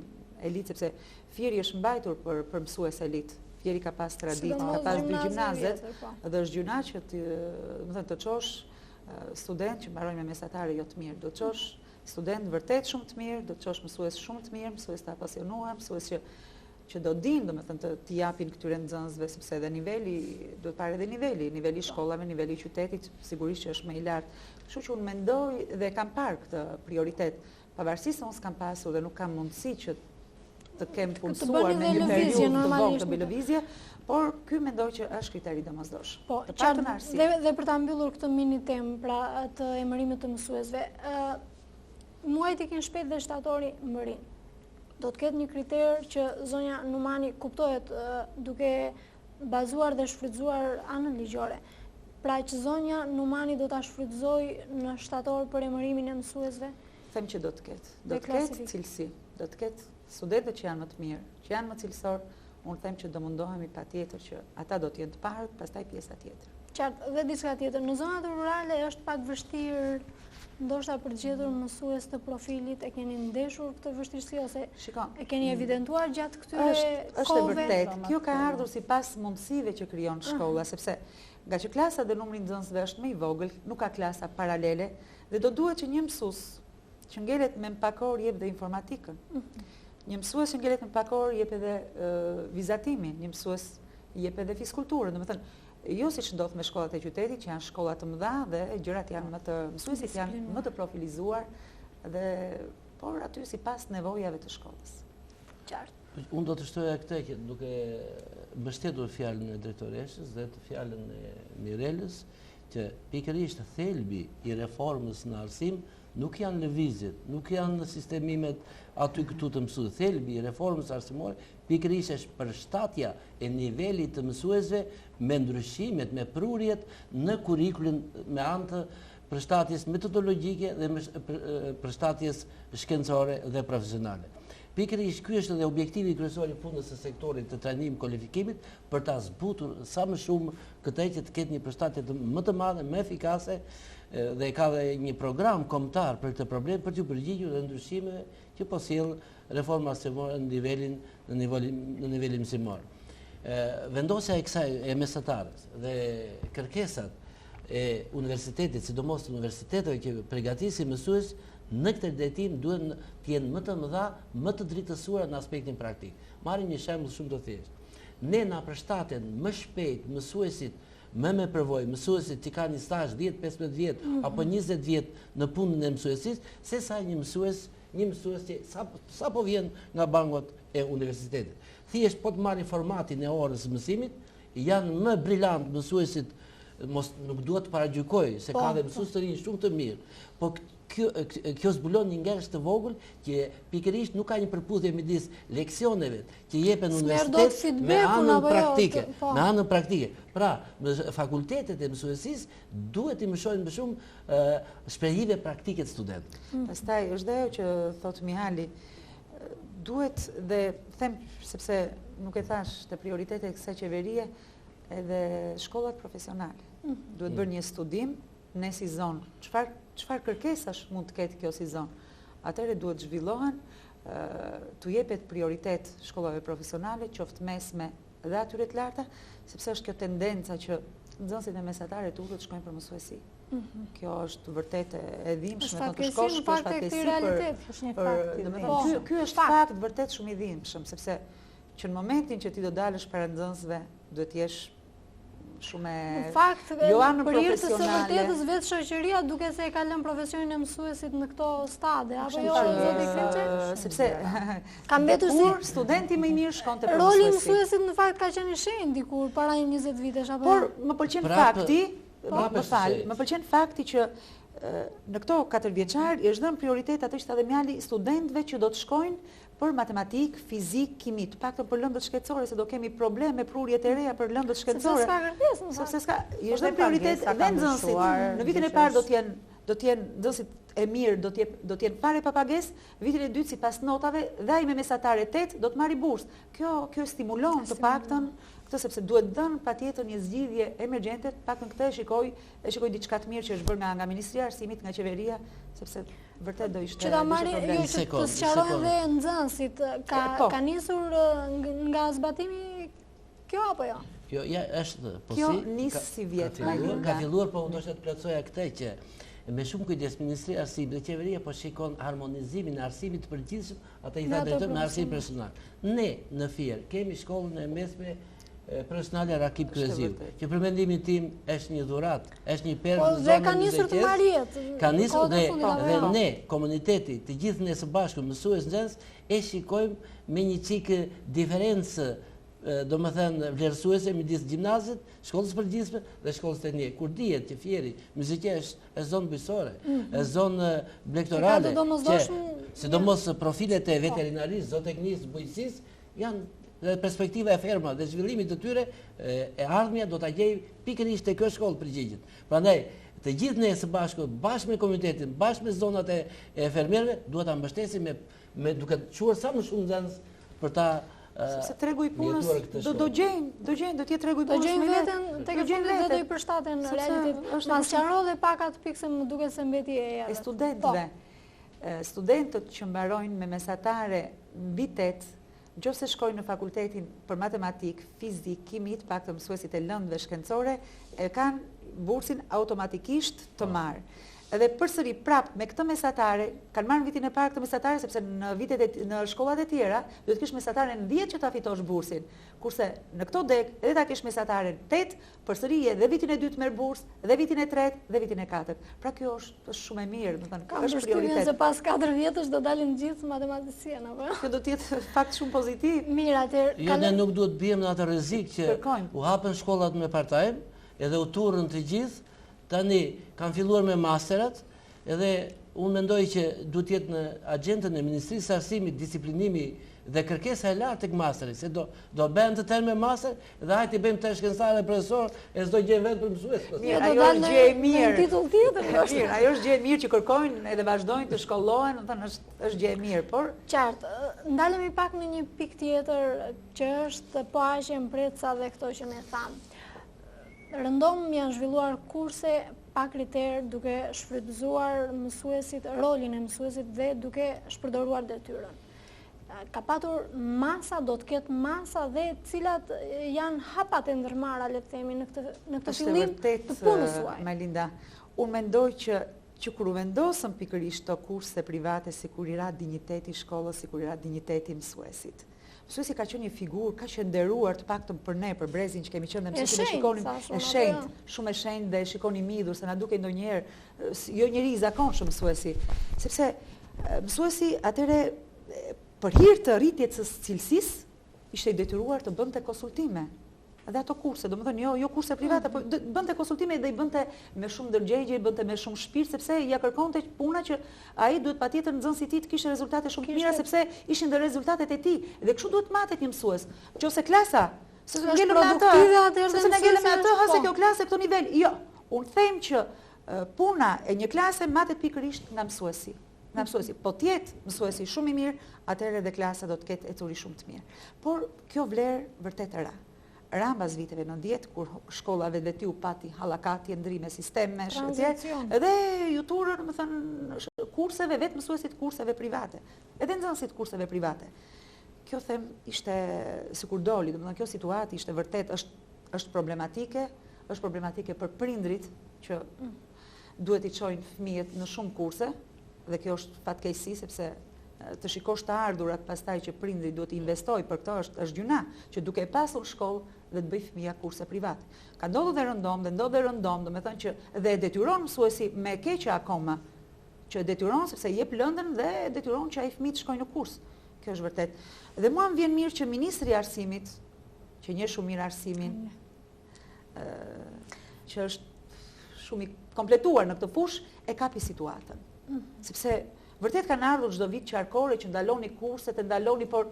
[SPEAKER 4] elit, sepse Fieri është mbajtur për mësues elit. Fieri ka pas traditë, ka pas dy gjimnazet, dhe është gjuna që të çosh student që mbarojnë me mesatare jo të mirë, do të çosh student vërtet shumë të mirë, do të çosh mësues shumë të mirë, mësues të apasionuar, mësues që do dinë, domethënë të japin këtyre nxënësve, sepse edhe niveli, duhet parë edhe niveli i shkollave, niveli i qytetit, sigurisht që është më i lartë. Kështu që unë mendoj dhe kam parë këtë prioritet, pavarësisht se unë s'kam pasur dhe nuk kam mundësi që të kem punësuar në një periudhë të vogël të lëvizje, por ky mendoj që është kriteri domosdoshëm.
[SPEAKER 2] Po,
[SPEAKER 4] të paktën arsye.
[SPEAKER 2] Dhe për ta mbyllur këtë mini temë, pra të emërimit të mësuesve, muajt i kanë shpejt dhe shtatori mbërin. Do të ketë një kriter që zonja Numani kuptohet duke bazuar dhe shfrytzuar anën ligjore. Pra që zonja Numani do ta shfrytëzoj në shtator për emërimin e mësuesve?
[SPEAKER 4] Them që do të ketë. Do të ketë cilësi. Do të ketë studentët që janë më të mirë, që janë më cilësor. Unë them që do mundohemi patjetër që ata do të jenë të parët, pastaj pjesa tjetër.
[SPEAKER 2] Qartë, dhe diçka tjetër. Në zonat rurale është pak vështirë ndoshta për gjetur mësues të profilit, e keni ndeshur këtë vështirësi ose e keni evidentuar gjatë këtyre kohëve?
[SPEAKER 4] Është e vërtetë. Kjo ka ardhur sipas mundësive që krijon shkolla, sepse nga që klasa dhe numri i nxënësve është më i vogël, nuk ka klasa paralele dhe do duhet që një mësues që ngelet me mpakor jep dhe informatikën. Një mësues që ngelet me mpakor jep edhe vizatimin, një mësues jep edhe fiskulturën, domethënë jo siç ndodh me shkollat e qytetit, që janë shkolla të mëdha dhe gjërat janë më të mësuesit janë më të profilizuar dhe por aty sipas nevojave të shkollës.
[SPEAKER 2] Qartë.
[SPEAKER 3] Unë do të shtoja këtë që duke mbështetur fjalën e drejtoreshës dhe të fjalën e Mirelës, që pikërisht thelbi i reformës në arsim nuk janë lëvizjet, nuk janë në sistemimet aty këtu të mësues. Thelbi i reformës arsimore pikërisht është përshtatja e nivelit të mësuesve me ndryshimet, me prurjet në kurrikulin me anë të përshtatjes metodologjike dhe përshtatjes shkencore dhe profesionale. Pikërisht ky është edhe objektivi kryesor i punës së sektorit të trajnim kualifikimit për ta zbutur sa më shumë këtë që të ketë një përshtatje më të madhe, më efikase dhe ka dhe një program kombëtar për këtë problem për të përgjigjur dhe ndryshimeve që po sjell reforma arsimore në nivelin mësimor. Vendosja e kësaj e mesatarës dhe kërkesat e universitetit, sidomos të universiteteve që përgatisin mësues në këtë drejtim duhet të jenë më të mëdha, më të drejtësuara në aspektin praktik. Marrim një shembull shumë të thjeshtë. Ne na përshtaten më shpejt mësuesit më me përvojë, mësuesit që kanë një stazh 10-15 vjet apo 20 vjet në punën e mësuesisë, sesa një mësues që sapo vjen nga bangot e universitetit. Thjesht po të marrin formatin e orës së mësimit, janë më brillant mësuesit, nuk duhet të paragjykoj se ka dhe mësues të rinj shumë të mirë, po kjo zbulon një ngerësh të vogël që pikërisht nuk ka një përputhje midis leksioneve që jepen në universitet me anën praktike, Pra, fakultetet e mësuesisë duhet të mësojnë më shumë shprehive praktike të studentëve.
[SPEAKER 4] Pastaj është dhe ajo që thotë Mihali, duhet dhe them sepse nuk e thash të prioritetet e kësaj qeverie edhe shkollat profesionale. Duhet bërë një studim ne si zonë, çfarë kërkesash mund të ketë kjo si zonë. Atëherë duhet zhvillohen, t'u jepet prioritet shkollave profesionale, qoftë mesme dhe atyre të larta, sepse është kjo tendenca që nxënësit e mesatare të ulët shkojnë për mësuesi. Kjo është vërtet e dhimbshme, do të shkosh për shfatkeqësi për ky është fakt vërtet shumë i dhimbshëm, sepse që në momentin që ti do dalësh para nxënësve, duhet të jesh shumë
[SPEAKER 2] Në fakt,
[SPEAKER 4] jo anë
[SPEAKER 2] për hir të së
[SPEAKER 4] profesionale.
[SPEAKER 2] vërtetës vetë shoqëria duke se e ka lënë profesionin e mësuesit në këto stade, apo jo,
[SPEAKER 4] Shqiptar,
[SPEAKER 2] zoti Klinçe?
[SPEAKER 4] sepse
[SPEAKER 2] Ka mbetur si
[SPEAKER 4] kur studenti më i mirë shkonte për
[SPEAKER 2] roli i
[SPEAKER 4] mësuesi.
[SPEAKER 2] mësuesit në fakt ka qenë i shenjtë dikur para 20 vitesh apo
[SPEAKER 4] Por
[SPEAKER 2] jo?
[SPEAKER 4] më pëlqen
[SPEAKER 3] Prapë-
[SPEAKER 4] fakti,
[SPEAKER 3] prapë
[SPEAKER 4] më
[SPEAKER 3] është
[SPEAKER 4] fal,
[SPEAKER 3] shenjtë.
[SPEAKER 4] më pëlqen fakti që në këto 4 vjeçar i është dhënë prioritet atë që tha dhe mjali studentëve që do të shkojnë për matematik, fizik, kimi, të paktën për lëndët shkencore, se do kemi problem me prurjet e reja për lëndët
[SPEAKER 2] Sepse
[SPEAKER 4] shkencore.
[SPEAKER 2] s'ka kërkesë në
[SPEAKER 4] Sepse
[SPEAKER 2] fakt.
[SPEAKER 4] s'ka, i është
[SPEAKER 5] dhe
[SPEAKER 4] dhënë prioritet
[SPEAKER 5] pagesa
[SPEAKER 4] dhe
[SPEAKER 5] ka
[SPEAKER 4] nxënësit.
[SPEAKER 5] ndryshuar,
[SPEAKER 4] Në vitin e
[SPEAKER 5] gjë që
[SPEAKER 4] parë do
[SPEAKER 5] është-
[SPEAKER 4] të jenë nxënësit e mirë, do të jenë fare pa pagesë, vitin e dytë sipas notave dhe ai me mesatare 8 do të marrë bursë. Kjo stimulon të paktën këtë, sepse duhet dhënë patjetër një zgjidhje emergjente, të paktën këtë e shikoj diçka të mirë që është bërë nga Ministria e Arsimit, nga qeveria, sepse vërtet do ishte
[SPEAKER 2] Që ta marrë,
[SPEAKER 4] problem.
[SPEAKER 2] jo, që të sqarohen dhe nxënësit,
[SPEAKER 4] Po.
[SPEAKER 2] ka nisur nga zbatimi kjo apo jo?
[SPEAKER 3] Kjo ja është po
[SPEAKER 4] Kjo
[SPEAKER 3] si
[SPEAKER 4] nis si vjet,
[SPEAKER 3] ka filluar, po ndoshta të plotësoja këtë që me shumë kujdes Ministria e Arsimit dhe qeveria po shikon harmonizimin e arsimit të përgjithshëm, ata i
[SPEAKER 2] Me
[SPEAKER 3] tha
[SPEAKER 2] ato
[SPEAKER 3] drejtor me arsim
[SPEAKER 2] profesional.
[SPEAKER 3] personal. Ne në Fier kemi shkollën e mesme personale Rakip Kryeziu,
[SPEAKER 4] vërtet.
[SPEAKER 3] që për mendimin tim është një dhuratë, është një perlë
[SPEAKER 2] Po
[SPEAKER 3] në
[SPEAKER 2] dhe
[SPEAKER 3] zonën
[SPEAKER 2] ka
[SPEAKER 3] e
[SPEAKER 2] nisur të
[SPEAKER 3] Muzaqes.
[SPEAKER 2] marrjet.
[SPEAKER 3] Ka nisur
[SPEAKER 2] kohët e
[SPEAKER 3] dhe,
[SPEAKER 2] fundit, apo
[SPEAKER 3] dhe
[SPEAKER 2] jo?
[SPEAKER 3] ne, komuniteti, të gjithë ne së bashku, mësues nxënës, e shikojmë me një çikë diferencë, do më thënë vlerësuese midis gjimnazit, shkollës përgjithshme dhe shkollës teknike. Kur dihet që Fieri, Muzaqes është zonë bujësore, është zonë blektorale,
[SPEAKER 2] E ka të domosdoshme-
[SPEAKER 3] sidomos profilet e veterinarisë, zootehnisë, bujqësisë, janë dhe perspektiva e ferma dhe zhvillimit të tyre e ardhmja do ta gjej pikërisht te kjo shkollë përgjigjet. Prandaj të gjithë ne së bashku, bashkë me komunitetin, bashkë me zonat e fermerëve, duhet ta mbështesim me duke quar sa më shumë nxënës për ta
[SPEAKER 4] Sepse tregu i punës
[SPEAKER 3] mjetuar këtë
[SPEAKER 4] do
[SPEAKER 3] shkollë.
[SPEAKER 4] gjejnë, do të jetë tregu i
[SPEAKER 2] Do
[SPEAKER 4] punës
[SPEAKER 2] gjejnë
[SPEAKER 4] me
[SPEAKER 2] veten tek e fundit dhe do i përshtaten në
[SPEAKER 4] Sepse
[SPEAKER 2] realitet.
[SPEAKER 4] është
[SPEAKER 2] Ma
[SPEAKER 4] e
[SPEAKER 2] sqaro dhe pak atë pikë se më duket se mbeti e
[SPEAKER 4] e
[SPEAKER 2] Po.
[SPEAKER 4] studentëve. Studentët që mbarojnë me mesatare mbi 8, nëse shkojnë në fakultetin për matematik, fizik, kimi, të paktën mësuesit e lëndëve shkencore, e kanë bursin automatikisht të marrë. Edhe përsëri prap me këtë mesatare, kanë marrë në vitin e parë këtë mesatare sepse në shkollat e tjera do të kish mesataren 10 që ta fitosh bursin. Kurse në këto deg edhe ta kish mesataren 8, përsëri edhe vitin e dytë merr bursë, dhe vitin e tretë dhe vitin e katërt. Pra kjo është shumë e mirë, do të thënë,
[SPEAKER 2] Kam
[SPEAKER 4] është
[SPEAKER 2] përshtypjen
[SPEAKER 4] prioritet.
[SPEAKER 2] se pas 4 vjetësh do dalin gjithë matematician apo jo?
[SPEAKER 4] Kjo do të jetë fakt shumë pozitiv.
[SPEAKER 2] Mirë, atëherë
[SPEAKER 3] Jo, ne nuk duhet bijem në atë rrezik që
[SPEAKER 4] Kërkojmë.
[SPEAKER 3] u hapen shkollat me part-time, edhe u turrën të gjithë, tani kanë filluar me masterat, edhe unë mendoj që duhet jetë në agjendën e Ministrisë së Arsimit disiplinimi dhe kërkesa e lartë tek masteri, se do bëhen të termë me master dhe hajtë i bëjmë të shkencëtar profesor e s'do gjejmë vetë për mësues.
[SPEAKER 4] Mirë,
[SPEAKER 2] do
[SPEAKER 4] ajo
[SPEAKER 2] dalë
[SPEAKER 4] është gjë e
[SPEAKER 2] në
[SPEAKER 4] mirë.
[SPEAKER 2] titull tjetër.
[SPEAKER 4] Mirë, ajo është gjë e mirë që kërkojnë edhe vazhdojnë të shkollohen, do të thënë është gjë e mirë, por
[SPEAKER 2] Qartë, ndalemi pak në një pikë tjetër që është po aq e mbretësa dhe këto që ne thamë. Rëndom janë zhvilluar kurse pa kriter duke shfrytëzuar mësuesit, rolin e mësuesit dhe duke shpërdoruar detyrën. Ka patur masa, do të ketë masa dhe cilat janë hapat e ndërmarra, le të themi, në këtë
[SPEAKER 4] është e
[SPEAKER 2] fillim
[SPEAKER 4] vërtet,
[SPEAKER 2] të punës suaj.
[SPEAKER 4] Melinda, unë mendoj që kur u vendosën pikërisht të kurse private, si kur i ra digniteti shkollës, si kur i ra digniteti mësuesit. Mësuesi ka qenë një figurë ka që nderuar të paktën për ne, për brezin që kemi qenë dhe mësuesin e shikonin e shenjtë, shumë e shenjtë dhe shikonin midhur, se na duke ndonjëherë jo njëri i zakonshëm mësuesi, sepse mësuesi atëre për hir të rritjes së cilësisë ishte i detyruar të bënte konsultime. Edhe ato kurse, domethënë jo kurse private, por bënte konsultime dhe i bënte me shumë ndërgjegje, i bënte me shumë shpirt, sepse ja kërkonte puna që ai duhet patjetër nxënësi i tij të kishte rezultate shumë të mira, sepse ishin dhe rezultatet e tij. Dhe kështu duhet matet një mësues. Nëse klasa, se ne ngelëm me atë, ha se kjo klasë këto nivel. Jo, unë them që puna e një klase matet pikërisht nga mësuesi. Nga mësuesi, po tjetë mësuesi shumë i mirë, atëherë edhe klasa do të ketë ecuri shumë të mirë. Por kjo vlerë vërtet e ra. Rambas viteve 90, kur shkollave dhe ti u pati hallakati, ndrime sistemesh, edhe ju turën, më thënë, kurseve, vetë mësuesit kurseve private, edhe nxënësit kurseve private. Kjo them ishte, si kur doli, dhe më thënë, kjo situatë ishte vërtet, është problematike për prindrit që duhet i çojnë fëmijët në shumë kurse, dhe kjo është fatkeqësi sepse të shikosh të ardhurat pastaj që prindri duhet investoj për këto është gjuna që duke pasur shkollë dhe të bëj fëmija kurse private. Ka ndodhur dhe rëndom, do me thënë që dhe detyron mësuesi me keqe akoma, që detyron sepse jep lëndën dhe detyron që ai fëmijë të shkojnë në kurs. Kjo është vërtet. Dhe mua më vjen mirë që Ministri i Arsimit, që njeh shumë mirë arsimin, që është shumë i kompletuar në këtë fushë, e kapi situatën. Sepse vërtet kanë ardhur çdo vit qarkore që ndaloni kurset, e ndaloni, por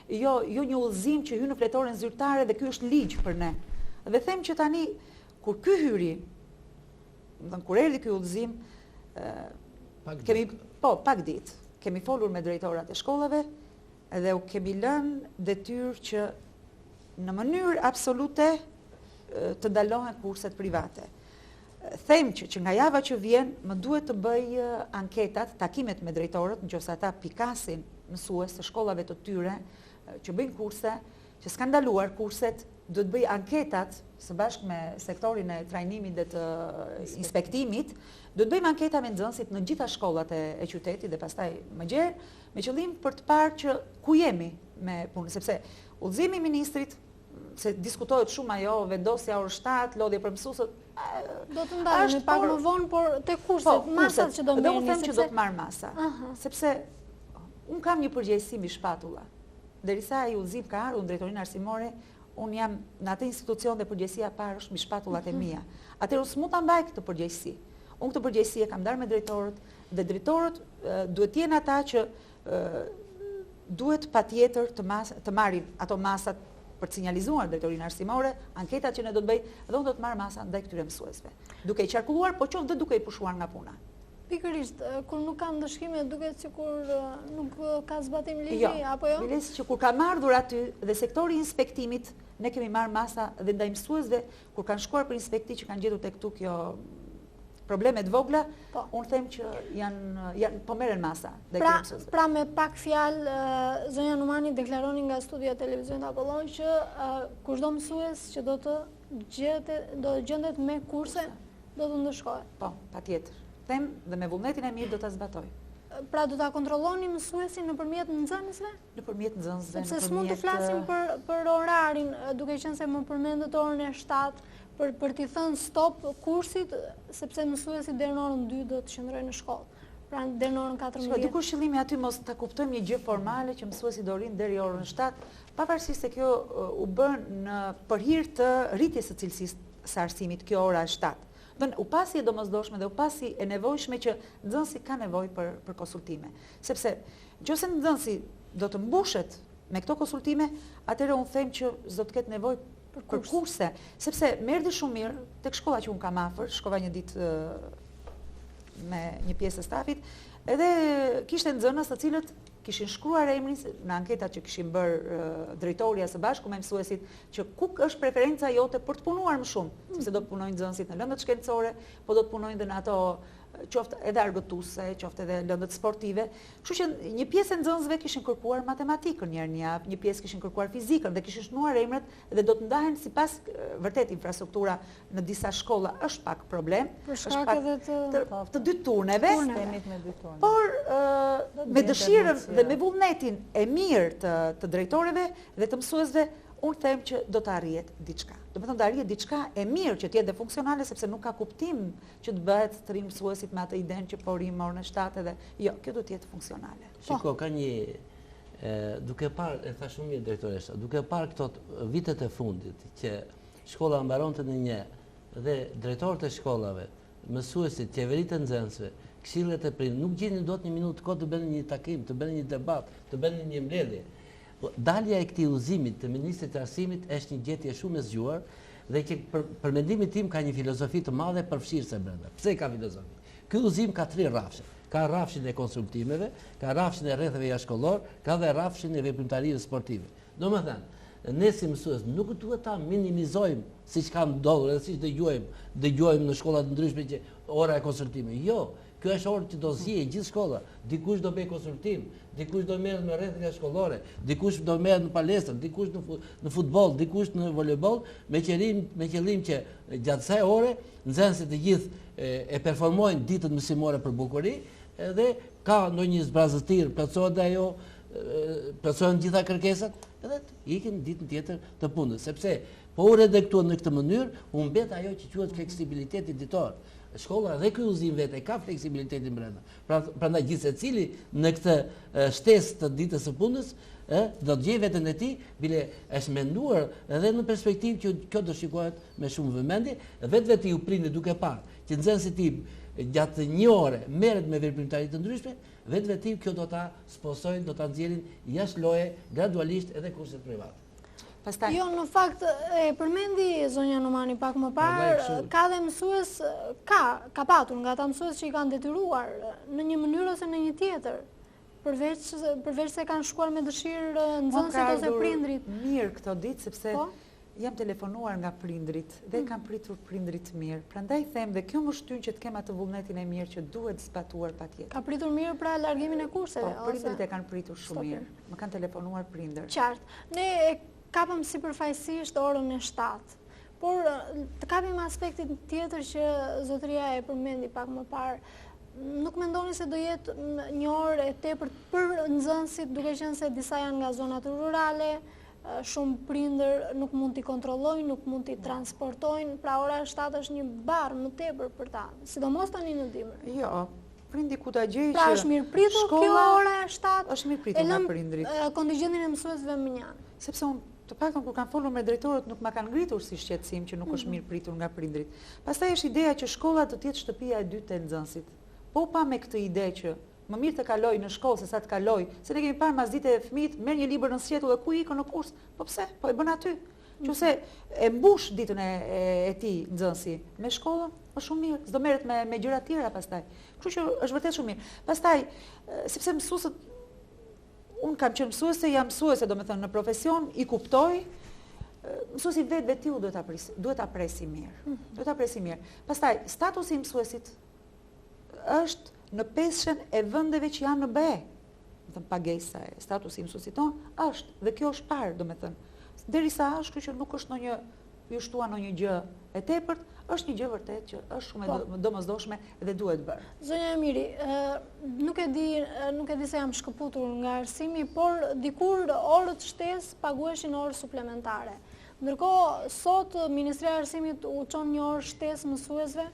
[SPEAKER 4] jo një udhëzim që hyn në fletoren zyrtare dhe ky është ligj për ne. Dhe them që tani kur ky hyri, kur erdhi ky udhëzim, pak ditë, kemi folur me drejtorat e shkollave dhe u kemi lënë detyrë që në mënyrë absolute të ndalohen kurset private. Them që nga java që vjen më duhet të bëj anketat, takimet me drejtorët, nëse ata pikasin mësues të shkollave të tyre që bëjnë kurse, që s'kan ndaluar kurset, duhet bëj anketat së bashku me sektorin e trajnimit dhe të inspektimit, duhet bëjmë anketa me nxënësit në gjitha shkollat e qytetit dhe pastaj më gjerë, me qëllim për të parë që ku jemi me punën, sepse udhëzimi i ministrit, se diskutohet shumë ajo, vendosja orë 7, lodhje për mësuesët.
[SPEAKER 2] Do të ndalemi pak më vonë, por te kurset, masat që do merrni.
[SPEAKER 4] Do të them që do të marr masa. Sepse un kam një përgjegjësi mbi shpatulla. Derisa ai udhëzim ka ardhur në drejtorinë arsimore, un jam në atë institucion dhe përgjegjësia e parë është mbi shpatullat e mia. Atëherë s'mund ta mbaj këtë përgjegjësi. Un këtë përgjegjësi e kam ndarë me drejtorët dhe drejtorët duhet të jenë ata që duhet patjetër të marrin ato masat për të sinjalizuar drejtorinë arsimore, anketat që ne do të bëj, dhe unë do të marr masa ndaj këtyre mësuesve. Duke i qarkulluar, po qoftë dhe duke i pushuar nga puna.
[SPEAKER 2] Pikërisht, kur nuk ka ndëshkime, duket sikur nuk ka zbatim ligji, apo jo?
[SPEAKER 4] Biles që kur ka ardhur aty dhe sektori i inspektimit, ne kemi marr masa dhe ndaj mësuesve, kur kanë shkuar për inspekti që kanë gjetur tek këtu kjo problemet vogla, unë them që janë po merren masa.
[SPEAKER 2] Pra me pak fjalë, zonja Numani deklaroni nga studia televizionit Apollon që kushdo mësues që do të gjendet me kurse, do të ndëshkohet.
[SPEAKER 4] Po, patjetër. Them dhe me vullnetin e mirë do ta zbatoj.
[SPEAKER 2] Pra do ta kontrolloni mësuesin nëpërmjet nxënësve?
[SPEAKER 4] Nëpërmjet nxënësve.
[SPEAKER 2] Sepse s'mund të flasim për orarin, duke qenë se më përmendët orën e 7, për t'i thënë stop kursit, sepse mësuesi deri në orën 2 do të qëndrojë në shkollë. Pra deri në orën 14.
[SPEAKER 4] Dikur qëllimi aty mos ta kuptojmë një gjë formale që mësuesi do rinë deri orën 7, pavarësisht se kjo u bën për hir të rritjes së cilësisë së arsimit, kjo ora e 7. U pasi e domosdoshme dhe u pasi e nevojshme që nxënësi ka nevojë për konsultime. Sepse nëse nxënësi do të mbushet me këto konsultime, atëherë unë them që s'do të ketë nevojë për kurse, sepse më erdhi shumë mirë tek shkolla që un kam afër, shkova një ditë me një pjesë të stafit, edhe kishte nxënës të cilët kishin shkruar emrin në anketat që kishin bërë drejtoria së bashku me mësuesit, që ku është preferenca jote për të punuar më shumë, sepse do të punojnë nxënësit në lëndët shkencore, po do të punojnë dhe në ato qoftë edhe argëtuese, qoftë edhe lëndët sportive. Kështu që një pjesë e nxënësve kishin kërkuar matematikën një herë në javë, një pjesë kishin kërkuar fizikën dhe kishin shënuar emrat dhe do të ndahen sipas vërtet infrastruktura në disa shkolla është pak problem,
[SPEAKER 2] është pak
[SPEAKER 4] të dy turneve, por me dëshirën dhe me vullnetin e mirë të drejtoreve dhe të mësuesve, unë them që do të arrihet diçka. Do të thonë të arrihet diçka e mirë që të jetë dhe funksionale, sepse nuk ka kuptim që të bëhet të rinë mësuesit me atë idenë që po rrim orën e 7 dhe jo, kjo do të jetë funksionale.
[SPEAKER 3] Shiko, ka një duke parë, e tha shumë mirë drejtoresha, duke parë këto vitet e fundit që shkolla mbaronte në një dhe drejtorët e shkollave, mësuesit, qeveritë e nxënësve, këshillet e prindërve nuk gjinin dot një minutë kohë të bënin një takim, të bënin një debat, të bënin një mbledhje. Dalja e këtij udhëzimit të Ministrit të Arsimit është një gjetje shumë e zgjuar dhe që për mendimin tim ka një filozofi të madhe përfshirëse brenda. Pse ka filozofi? Ky udhëzim ka 3 rrafshe. Ka rrafshin e konsultimeve, ka rrafshin e rrethave jashtëkollor, ka dhe rrafshin e veprimtarisë sportive. Domethënë, ne si mësues nuk duhet ta minimizojmë siç ka ndodhur edhe siç dëgjojmë në shkolla të ndryshme që ora e konsultimeve. Jo, kjo është orë që do zgjidhë gjithë shkolla. Dikush do bëj konsultim, dikush do merret me rrethet jashtëkollore, dikush do merret në palestër, dikush në futboll, dikush në voleboll, me qëllim që gjatë kësaj ore nxënësit të gjithë e performojnë ditët mësimore për bukuri edhe ka ndonjë zbrazëtir, plotësohet ajo, plotësohen gjitha kërkesat, edhe ikin ditën tjetër të punës, sepse po u redaktuan në këtë mënyrë, u mbet ajo që quhet fleksibiliteti ditor. Shkolla dhe ky udhëzim vetë ka fleksibilitetin brenda. Prandaj gjithë secili në këtë shtesë të ditës së punës do të gjej veten e tij, bile është menduar edhe në perspektivë që kjo do shikohet me shumë vëmendje, vetë u prindi duke parë që nxënësi i tij gjatë një ore merret me veprimtari të ndryshme, vetë kjo do ta sposojnë, do ta nxjerrin jashtë loje gradualisht edhe kurset private.
[SPEAKER 2] Jo, në fakt, e përmendi zonja Numani pak më parë, ka dhe mësues, ka patur nga ta mësues që i kanë detyruar në një mënyrë ose në një tjetër, përveç se kanë shkuar me dëshirë nxënësit ose prindrit.
[SPEAKER 4] Mirë këto ditë, sepse jam telefonuar nga prindrit dhe kam pritur prindrit mirë. Prandaj them dhe kjo më shtyn që të kem atë vullnetin e mirë që duhet zbatuar patjetër.
[SPEAKER 2] Ka pritur mirë pra largimin e kurseve?
[SPEAKER 4] Po, prindrit e kanë pritur shumë mirë. Më kanë telefonuar prindër.
[SPEAKER 2] Qartë. Ne kapëm sipërfaqësisht orën e 7, por të kapim aspektin tjetër që zotëria e përmendi pak më parë. Nuk mendoni se do jetë një orë e tepërt për nxënësit, duke qenë se disa janë nga zonat rurale, shumë prindër nuk mund t'i kontrollojnë, nuk mund t'i transportojnë, pra ora 7 është një barë më tepër për ta, sidomos tani në dimër.
[SPEAKER 4] Jo, prindi ku ta gjej që
[SPEAKER 2] pra është mirë pritur kjo ora e 7,
[SPEAKER 4] është mirë pritur nga prindrit.
[SPEAKER 2] E lëm kontingjentin e mësuesve më njanë.
[SPEAKER 4] Sepse unë të paktën kur kanë folur me drejtorët nuk ma kanë ngritur si shqetësim që nuk është mirë pritur nga prindrit. Pastaj është ideja që shkolla do të jetë shtëpia e dytë e nxënësit. Po pa me këtë ide që më mirë të kaloj në shkollë se sa të kaloj, se ne kemi parë mas dite e fëmijët merr një libër në sqetull dhe ku ikën në kurs. Po pse? Po e bën aty. Qëse e mbush ditën e tij nxënësi me shkollën, është shumë mirë. S'do merret me gjëra të tjera pastaj. Kështu që është vërtet shumë mirë. Pastaj sepse mësuesët unë kam qenë mësuese, jam mësuese, domethënë në profesion, i kuptoj, mësuesi vetiu duhet ta presi mirë. Duhet ta presi mirë. Pastaj statusi i mësuesit është në peshën e vendeve që janë në BE. Domethënë pagesa e statusi i mësuesit tonë është dhe kjo është parë, domethënë. Derisa është që nuk është ndonjë ju shtuan ndonjë gjë e tepërt, është një gjë vërtet që është shumë domosdoshme dhe duhet bërë.
[SPEAKER 2] Zonja Emiri, nuk e di se jam shkëputur nga arsimi, por dikur orët shtesë paguheshin orë suplementare. Ndërkohë, sot Ministria e Arsimit u çon një orë shtesë mësuesve.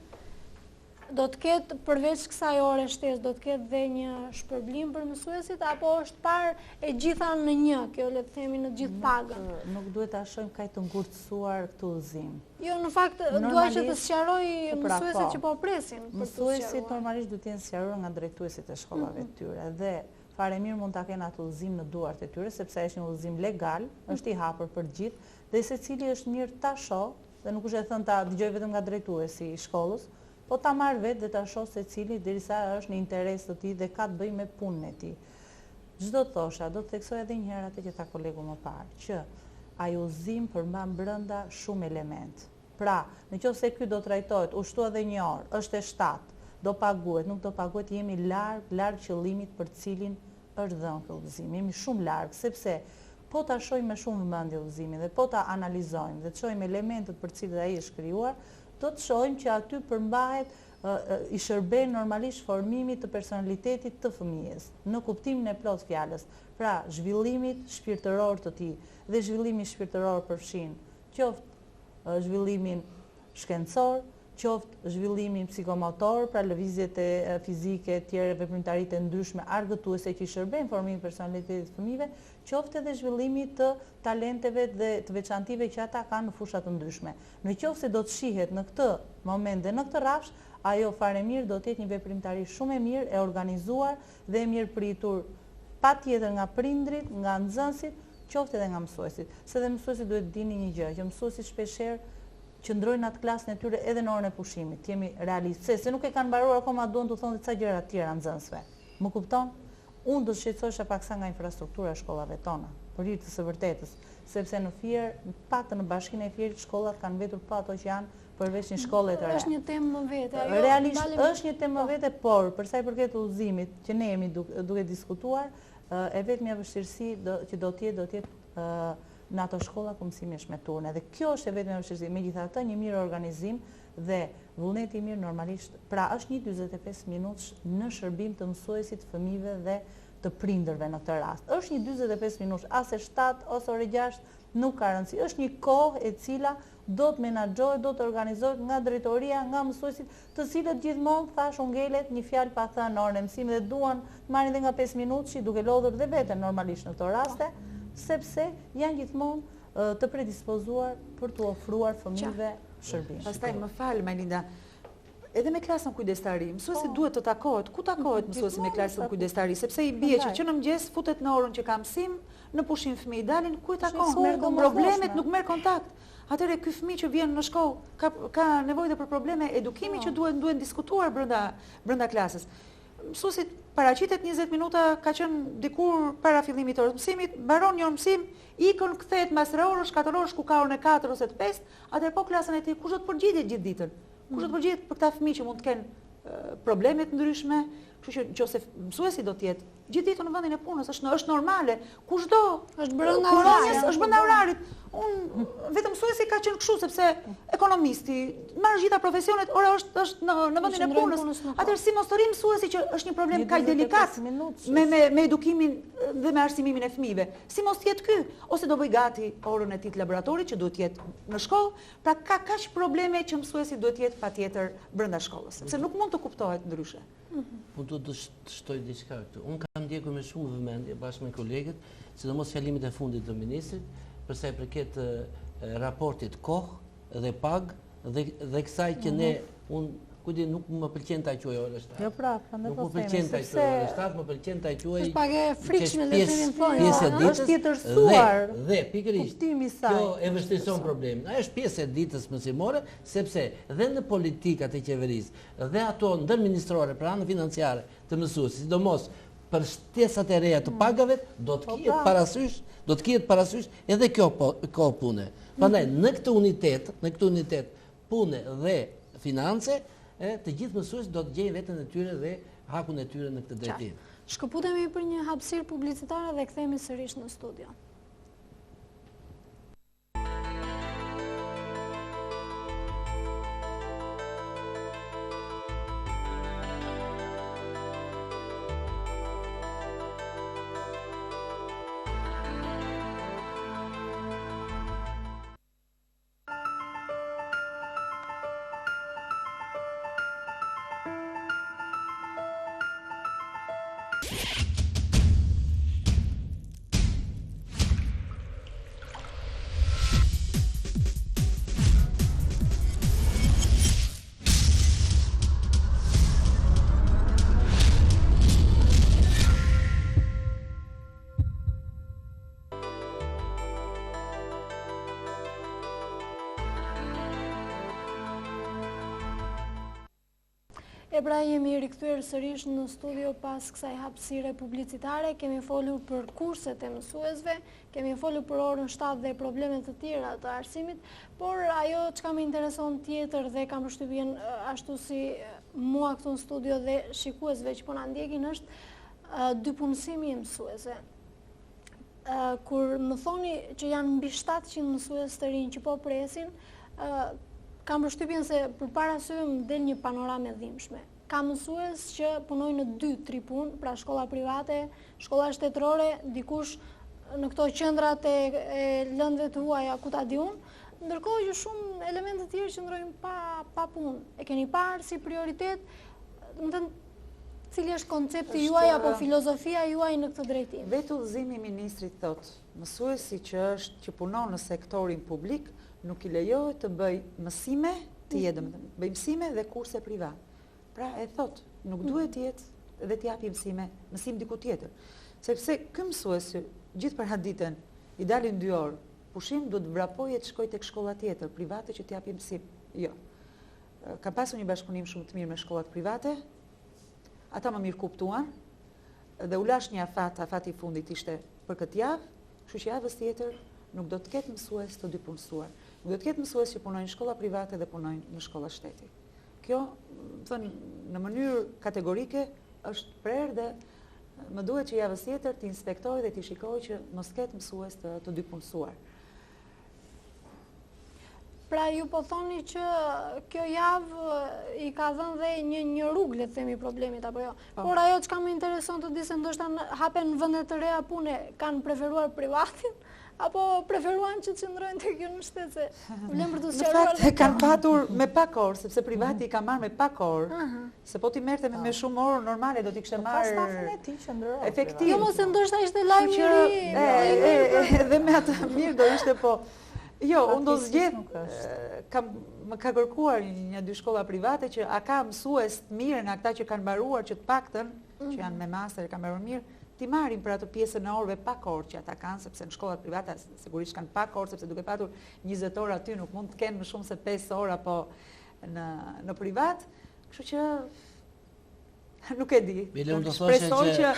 [SPEAKER 2] Do të ketë përveç kësaj ore shtesë, do të ketë dhe një shpërblim për mësuesit, apo është parë e gjitha në një, kjo le të themi në gjithë pagën?
[SPEAKER 5] Nuk duhet ta shohim kaq të ngurtësuar këtë udhëzim.
[SPEAKER 2] Jo, në fakt, dua që të sqaroj mësuesit që po presin.
[SPEAKER 5] Mësuesit normalisht duhet të jenë sqaruar nga drejtuesit e shkollave të tyre dhe fare mirë mund ta kenë atë udhëzim në duart e tyre, sepse është një udhëzim legal, është i hapur për gjithë dhe secili është mirë ta shoh, dhe nuk është e thënë ta dëgjoj vetëm nga drejtuesi i shkollës, po ta marrë vetë dhe ta shoh secili derisa është në interes të tij dhe ka të bëjë me punën e tij. Çdo të thosha, do të theksoj edhe një herë atë që tha kolegu më parë, që ai udhëzim përmban brenda shumë element. Pra, nëse ky do trajtohet, u shtua edhe një orë, është e 7, do paguhet, nuk do paguhet, jemi larg qëllimit për cilin është dhënë ky udhëzim. Jemi shumë larg, sepse po ta shohim me shumë vëmendje udhëzimin dhe po ta analizojmë dhe të shohim elementet për cilët ai është krijuar, do të shohim që aty përmbahet i shërben normalisht formimit të personalitetit të fëmijës, në kuptimin e plot fjalës, pra zhvillimit shpirtëror të tij, dhe zhvillimi shpirtëror përfshin qoftë zhvillimin shkencor, qoftë zhvillimin psikomotor, pra lëvizjet e fizike, tjera veprimtaritë ndryshme argëtuese që i shërben formimit të personalitetit të fëmijëve, qoftë edhe zhvillimi të talenteve dhe të veçantive që ata kanë në fusha të ndryshme. Në qoftë se do të shihet në këtë moment dhe në këtë rrafsh, ajo fare mirë do të jetë një veprimtari shumë e mirë, e organizuar dhe e mirë pritur patjetër nga prindrit, nga nxënësit, qoftë edhe nga mësuesit. Se dhe mësuesit duhet dini një gjë, që mësuesit shpeshherë qëndrojnë atë klasën e tyre edhe në orën e pushimit. Jemi realistë, se nuk e kanë mbaruar akoma duan të thonë ca gjëra të tjera nxënësve. Më kupton? Unë do të shqetësohesha paksa nga infrastruktura e shkollave tona, për hir të së vërtetës, sepse në Fier, paktën në bashkinë e Fierit, shkollat kanë mbetur pa ato që janë përveç një shkolle të re.
[SPEAKER 2] Është një temë më vete.
[SPEAKER 5] Realisht është një temë më vete, por për sa i përket udhëzimit që ne jemi duke diskutuar, e vetmja vështirësi që do të jetë në ato shkolla ku mësimi është me turne. Dhe kjo është e vetmja vështirësi. Megjithatë, një mirë organizim Dhe vullneti i mirë normalisht, pra është një 45 minutësh në shërbim të mësuesit, fëmijëve dhe të prindërve në këtë rast. Është një 45 minutësh, ase 7 ose ore 6, nuk ka rëndësi. Është një kohë e cila do të menaxhohet, do të organizohet nga drejtoria, nga mësuesit, të cilët gjithmonë thash u ngelet një fjalë pa thënë në orën e mësimit dhe duan marrin edhe nga 5 minutësh, duke lodhur dhe veten normalisht në këto raste, sepse janë gjithmonë të predispozuar për të ofruar fëmijëve shërbim.
[SPEAKER 4] Pastaj më fal Majlinda, edhe me klasën kujdestari, mësuesi duhet të takohet. Ku takohet mësuesi me klasën kujdestari? Sepse i bie që në mëngjes futet në orën që ka mësim, në pushim fëmijë dalin, ku i takon? Problemet nuk merr kontakt. Atëherë ky fëmijë që vjen në shkollë ka nevojë për probleme edukimi që duhen diskutuar brenda klasës. Mësuesit paraqitet 20 minuta, ka qenë dikur para fillimit të orës mësimit, mbaron një orë mësim, ikën kthehet mbas orësh, 4 orësh ku ka orën e 4 ose të 5, atëherë po klasën e tij kush do të përgjigjet gjithë ditën? Kush do të përgjigjet për këta fëmijë që mund të kenë probleme të ndryshme? Kështu që nëse mësuesi do të jetë gjithë ditën në vendin e punës, është normale. Kushdo
[SPEAKER 2] është brenda orarit.
[SPEAKER 4] Është brenda orarit. Unë vetëm mësuesi ka qenë kështu sepse ekonomisti, marr gjitha profesionet, ora është në vendin e punës. Atëherë si mos të rri mësuesi që është një problem kaq delikat me edukimin dhe me arsimimin e fëmijëve. Si mos të jetë ky, ose do bëj gati orën e tij të laboratorit që duhet të jetë në shkollë, pra ka kaq probleme që mësuesi duhet të jetë patjetër brenda shkollës, sepse nuk mund të kuptohet ndryshe.
[SPEAKER 3] Po do të shtoj diçka këtu. Unë kam ndjekur me shumë vëmendje bashkë me kolegët, sidomos fjalimet e fundit të ministrit, për sa i përket raportit kohë dhe pagë dhe kësaj që ne nuk më pëlqen ta quaj orë 7.
[SPEAKER 5] Jo pra,
[SPEAKER 3] nuk më pëlqen ta quaj orë 7, më pëlqen ta quaj
[SPEAKER 2] është pak e frikshme leximin tonë.
[SPEAKER 5] Është tjetërsuar.
[SPEAKER 3] Dhe pikërisht
[SPEAKER 5] kuptimi i saj.
[SPEAKER 3] Kjo e vështirëson problemin. Ajo është pjesë e ditës mësimore, sepse dhe në politikat e qeverisë dhe ato ndërministrore për anën financiare të mësuesit, sidomos për shtesat e reja të pagave, do të kihet parasysh edhe kjo kohë pune. Prandaj në këtë unitet pune dhe finance, të gjithë mësuesit do të gjejnë veten e tyre dhe hakun e tyre në këtë drejtim.
[SPEAKER 2] Shkëputemi për një hapësirë publicitare dhe kthehemi sërish në studio. E pra jemi rikthyer sërish në studio pas kësaj hapësire publicitare. Kemi folur për kurset e mësuesve, kemi folur për orën 7 dhe problemet të tjera të arsimit, por ajo çka më intereson tjetër dhe kam përshtypjen ashtu si mua këtu në studio dhe shikuesve që po na ndjekin është dypunësimi i mësuesve. Kur më thoni që janë mbi 700 mësues të rinj që po presin, kam përshtypjen se përpara syve më del një panoramë e dhimbshme. Ka mësues që punojnë në 2-3 punë, pra shkolla private, shkolla shtetërore, dikush në këto qendrat e lëndëve të huaja ku ta di unë, ndërkohë që shumë elemente të tjerë qëndrojnë pa punë. E keni parë si prioritet, cili është koncepti juaj apo filozofia juaj në këtë drejtim?
[SPEAKER 4] Vetë udhëzimi i ministrit thotë, mësuesi që punon në sektorin publik nuk i lejohet të bëj mësime të jetë, bëj mësime dhe kurse privat. Pra e thot, nuk duhet të jetë dhe të japi mësim diku tjetër. Sepse ky mësues gjithë për ditën i dalin 2 orë, pushim duhet vrapoje të shkoj tek shkolla tjetër, private që të japi mësim. Jo. Ka pasur një bashkëpunim shumë të mirë me shkollat private, ata më mirë kuptuan dhe u lash një afati i fundit ishte për këtë javë, kështu që javës tjetër nuk do të ketë mësues të dypunësuar. Nuk do të ketë mësues që punojnë në shkolla private dhe punojnë në shkolla shteti. Kjo, thënë, në mënyrë kategorike është prerë dhe më duhet që javës tjetër të inspektoj dhe të shikoj që mos ketë mësues të dypunësuar.
[SPEAKER 2] Pra ju po thoni që kjo javë i ka dhënë dhe një rrugë, le të themi, problemit apo jo. Por ajo çka më intereson të di se ndoshta hapen vende të reja pune, kanë preferuar privatin apo preferuan që të qëndrojnë tek universitet se vlen për të sqaruar.
[SPEAKER 4] Në fakt kanë patur me pak orë, sepse privati ka marrë me pak orë. Se po ti merrte me shumë orë normale do t'i kishte marrë.
[SPEAKER 5] Stafin e tij qëndroi.
[SPEAKER 4] Efektiv.
[SPEAKER 2] Jo mos e ndoshta ishte lajm i ri.
[SPEAKER 4] Edhe me atë mirë do ishte po. Jo, unë do zgjedh, më ka kërkuar një dy shkolla private që a ka mësues të mirë nga këta që kanë mbaruar që të paktën, që janë me master, kanë mbaruar mirë, ti marrin për atë pjesën e orëve pak orë që ata kanë, sepse në shkollat private sigurisht kanë pak orë, sepse duke patur 20 orë aty nuk mund të kenë më shumë se 5 orë apo në privat, kështu që nuk e di. Shpresoj që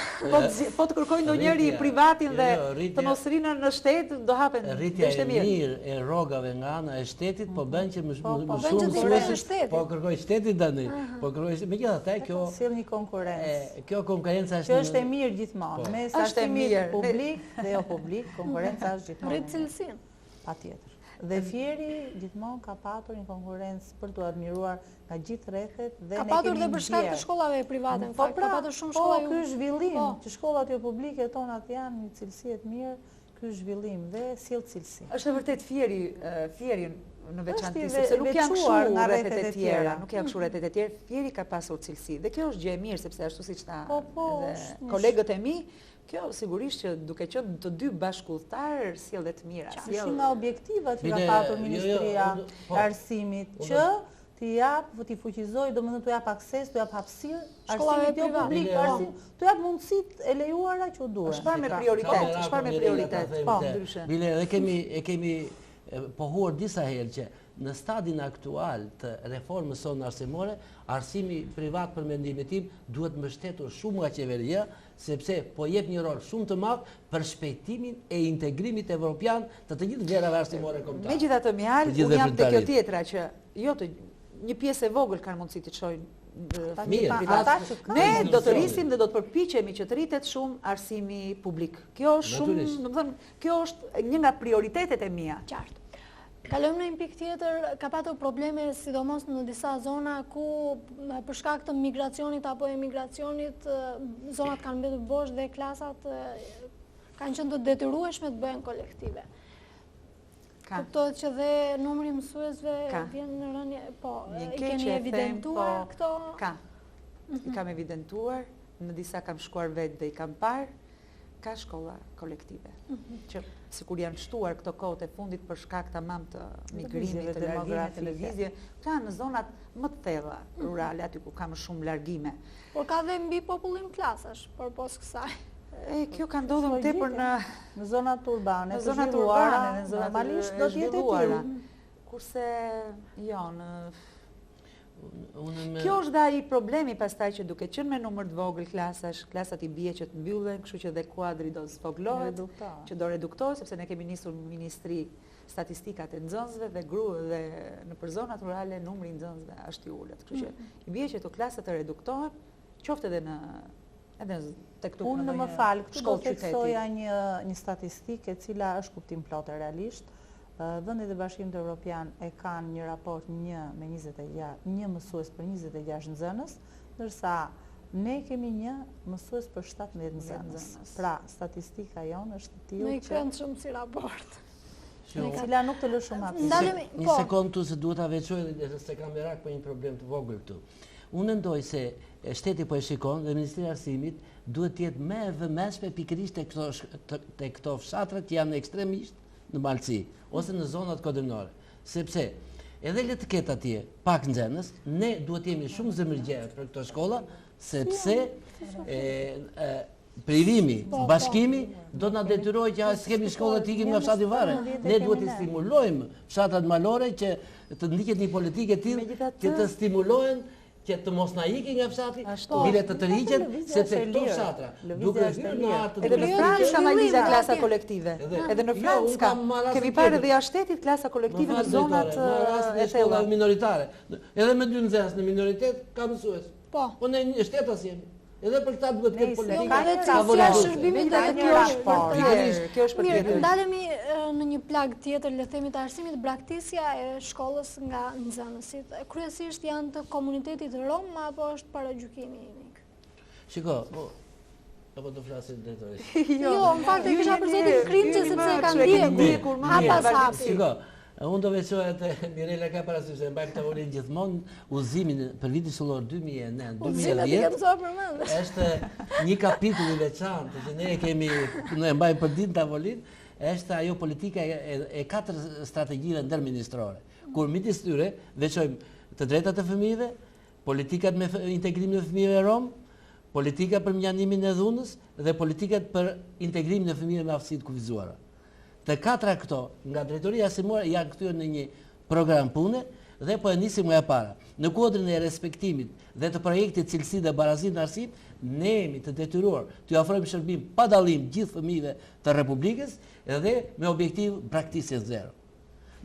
[SPEAKER 4] po të kërkojnë ndonjëri privatin dhe të mos rinën në shtet, do hapen.
[SPEAKER 3] Rritja e mirë e rrogave nga ana e shtetit po bën që më shumë mësues po kërkoj shtetit tani. Po kërkoj megjithatë kjo
[SPEAKER 5] sjell një konkurrencë.
[SPEAKER 3] Kjo konkurrenca
[SPEAKER 5] që është e mirë gjithmonë. Mes arsimit publik dhe jo publik, konkurrenca është gjithmonë.
[SPEAKER 2] Rrit cilësinë.
[SPEAKER 5] Patjetër. Dhe Fieri gjithmonë ka patur një konkurrencë për të admiruar nga gjithë rrethet dhe
[SPEAKER 2] ka patur dhe për shkak të shkollave private, në fakt, ka patur shumë shkolla.
[SPEAKER 5] Po, ky është zhvillim, që shkollat jo publike tonat janë një cilësi të mirë, ky është zhvillim dhe sjell cilësi.
[SPEAKER 4] Është vërtet Fieri në veçantë, sepse nuk janë kështu nga rrethet e tjera, nuk janë kështu rrethet e tjera, Fieri ka pasur cilësi. Dhe kjo është gjë e mirë, sepse ashtu siç tha edhe kolegët e mi, kjo sigurisht që duke qenë të dy bashkëudhëtar sjell dhe të mira.
[SPEAKER 5] Sjell nga objektivat që ka patur Ministria e Arsimit që t'i jap, t'i fuqizoj, domethënë t'u jap akses, t'u jap hapësirë arsimit jo publik, t'u jap mundësitë e lejuara që u duhen.
[SPEAKER 4] Është parë me prioritet, është parë me prioritet. Po, ndryshe.
[SPEAKER 3] Bile, e kemi pohuar disa herë që në stadin aktual të reformës sonë arsimore, arsimi privat për mendimin tim duhet mbështetur shumë nga qeveria, sepse po jep një rol shumë të madh për shpejtimin e integrimit evropian të gjithë vlerave arsimore kombëtare.
[SPEAKER 4] Megjithatë mjalë, unë jam te kjo tjetra që jo të një pjesë e vogël kanë mundësi të çojnë privat. Ne do të rrisim dhe do të përpiqemi që të rritet shumë arsimi publik. Kjo është shumë, domethënë, kjo është një nga prioritetet e mia.
[SPEAKER 2] Qartë. Kalojmë në një pikë tjetër, ka patur probleme sidomos në disa zona ku për shkak të migracionit apo emigracionit zonat kanë mbetur bosh dhe klasat kanë qenë të detyrueshme të bëhen kolektive. Kuptohet që dhe numri mësuesve vjen në rënje, po, i keni evidentuar këto?
[SPEAKER 4] Ka. I kam evidentuar, në disa kam shkuar vetë dhe i kam parë, ka shkolla kolektive. Që sikur janë shtuar këto kohët e fundit për shkak tamam të migrimit, të largimit të lëvizje, këto janë në zonat më të thella rurale, aty ku ka më shumë largime.
[SPEAKER 2] Por ka dhe mbi popullim klasash, por pos kësaj.
[SPEAKER 4] Kjo ka ndodhur tepër
[SPEAKER 5] në zonat urbane,
[SPEAKER 4] në zonat urbane, në zonat
[SPEAKER 5] normalisht do të jetë e tillë.
[SPEAKER 4] Kurse jo kjo është dhe ai problemi pastaj që duke qenë me numër të vogël klasash, klasat i bie që të mbyllen, kështu që dhe kuadri do zvogëlohet, që do reduktohet, sepse ne kemi nisur në ministri statistikat e nxënësve dhe nëpër zonat rurale numri i nxënësve është i ulët. Kështu që i bie që këto klasa të reduktohen, qoftë edhe tek këtu
[SPEAKER 5] në më falë, këtu do të theksoja një statistikë e cila është kuptim plot e realisht. Vendet e Bashkimit Evropian e kanë një raport 1 mësues për 26 nxënës, ndërsa ne kemi një mësues për 17 nxënës. Pra, statistika jonë është e tillë
[SPEAKER 2] që... Me i këndshëm si raport.
[SPEAKER 5] Cila nuk të lë shumë hapësirë.
[SPEAKER 3] Një sekond tu se duhet ta veçoj se kam merak për një problem të vogël këtu. Unë mendoj se shteti po e shikon dhe Ministria e Arsimit duhet të jetë më e vëmendshme pikërisht te këto fshatra që janë ekstremisht në Malci ose në zonat kodrinore, sepse edhe le të ketë atje pak nxënës, ne duhet jemi shumë zemërgjeve për këto shkolla, sepse privimi, bashkimi do na detyrojë që s'kemi shkolla të ikim nga fshati Varre. Ne duhet të stimulojmë fshatrat malore që të ndiqet një politikë e tillë që të stimulohen që të mos na ikin nga fshati, bile të tërhiqen, sepse këto fshatra duke hyrë në atë
[SPEAKER 4] edhe në Francë ka malizja klasa kolektive. Edhe në Francë ka. Kemi parë edhe jashtë shtetit klasa kolektive në zonat
[SPEAKER 3] e thella minoritare. Edhe me 2 nxënës në minoritet ka mësues.
[SPEAKER 2] Po.
[SPEAKER 3] Po në shtet as jemi. Edhe për këta duhet të ketë politikë.
[SPEAKER 2] Ka dhe cilësia e shërbimit dhe
[SPEAKER 4] Kjo është për
[SPEAKER 2] mirë,
[SPEAKER 4] tjetër.
[SPEAKER 2] ndalemi në një plag tjetër, le të themi të arsimit, braktisja e shkollës nga nxënësit. Kryesisht janë të komunitetit rom apo është paragjykimi i nik?
[SPEAKER 3] Shiko, apo të flasin drejtori.
[SPEAKER 2] Jo, në fakt e kisha përsetit krimçe sepse e kanë ndjekur hap pas hapi.
[SPEAKER 3] Shiko, unë do veçoja të Mirela ka parasysh se mbajmë tavolin gjithmonë udhëzimin për vitin shkollor 2009-2010. Është një kapitull i veçantë që ne kemi ne mbajmë për ditën tavolin, është ajo politika e 4 strategjive ndërministrore. Kur midis tyre veçojmë të drejtat e fëmijëve, politikat me integrimin e fëmijëve rom, politika për mjanimin e dhunës dhe politikat për integrimin e fëmijëve me aftësi të kufizuara. Të 4 këto nga drejtoria arsimore janë kthyer në një program pune dhe po e nisim nga e para. Në kuadrin e respektimit dhe të projektit cilësi dhe barazi në arsim, ne jemi të detyruar të ofrojmë shërbim pa dallim gjithë fëmijëve të Republikës dhe me objektiv braktisje zero.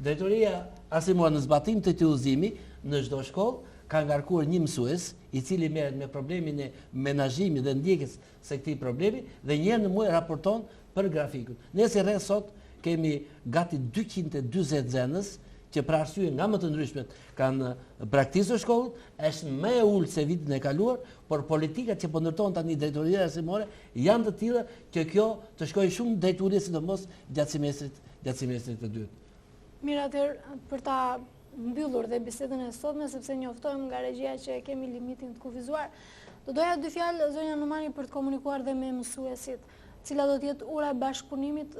[SPEAKER 3] Drejtoria arsimore në zbatim të këtij udhëzimi në çdo shkollë ka ngarkuar një mësues i cili merret me problemin e menaxhimit dhe ndjekjes së këtij problemi dhe një herë në muaj raporton për grafikun. Ne si rreth sot kemi gati 240 nxënës që për arsye nga më të ndryshmet kanë braktisur shkollën, është më e ulët se vitin e kaluar, por politikat që po ndërton tani drejtoria arsimore janë të tilla që kjo të shkojë shumë drejt uljes sidomos gjatë semestrit të dytë.
[SPEAKER 2] Mirë, atëherë për ta mbyllur dhe bisedën e sotme, sepse njoftojmë nga regjia që kemi limitin të kufizuar, do doja 2 fjalë zonja Numani për të komunikuar dhe me mësuesit, cila do të jetë ura e bashkëpunimit,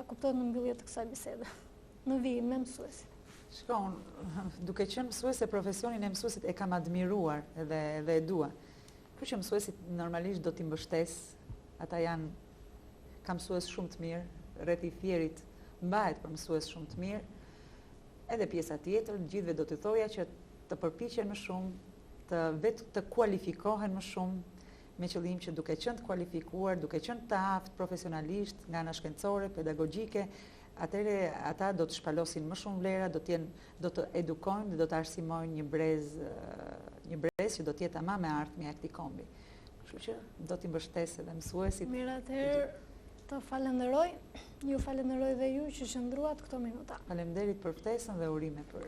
[SPEAKER 2] kuptohet në mbyllje të kësaj bisede. Në vijim me mësuesit.
[SPEAKER 4] Shkon, duke qenë mësuese, profesionin e mësuesit e kam admiruar dhe e dua. Kështu që mësuesit normalisht do t'i mbështes, ata janë, ka mësues shumë të mirë, rreth i Fierit mbahet për mësues shumë të mirë. Edhe pjesa tjetër, gjithve do të thoja që të përpiqen më shumë, të kualifikohen më shumë, me qëllim që duke qenë të kualifikuar, duke qenë të aftë profesionalisht nga ana shkencore, pedagogjike, atëre ata do të shpalosin më shumë vlera, do të edukojnë dhe do të arsimojnë një brez që do të jetë ama me ardhmja e këtij kombi. Kështu që do t'i mbështes edhe mësuesit.
[SPEAKER 2] Mirë, atëherë të falenderoj, ju falenderoj dhe ju që qëndruat këto minuta.
[SPEAKER 4] Faleminderit për ftesën dhe urime për.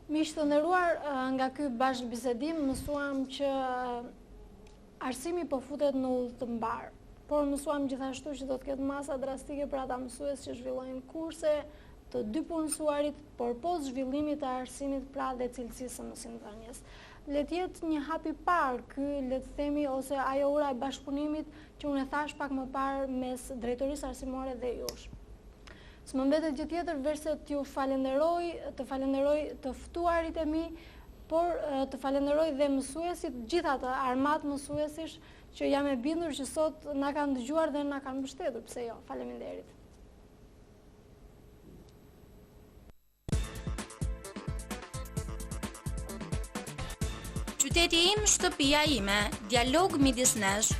[SPEAKER 2] Miq të nderuar, nga ky bashkëbisedim mësuam që arsimi po futet në udhë të mbar, por mësuam gjithashtu që do të ketë masa drastike për ata mësues që zhvillojnë kurse të 2 punësuarit, por post zhvillimit të arsimit pra dhe cilësisë së mësimdhënies. Le të jetë një hap i parë ky, le të themi, ose ajo ura e bashkëpunimit që unë e thash pak më parë mes drejtorisë arsimore dhe jush. S'më mbetet gjë tjetër veçse t'ju falenderoj, të ftuarit e mi, por të falenderoj dhe mësuesit, gjithë ata armat mësuesish që jam e bindur që sot na kanë dëgjuar dhe na kanë mbështetur, pse jo. Faleminderit.
[SPEAKER 1] Qyteti im, shtëpia ime, dialog midis nesh,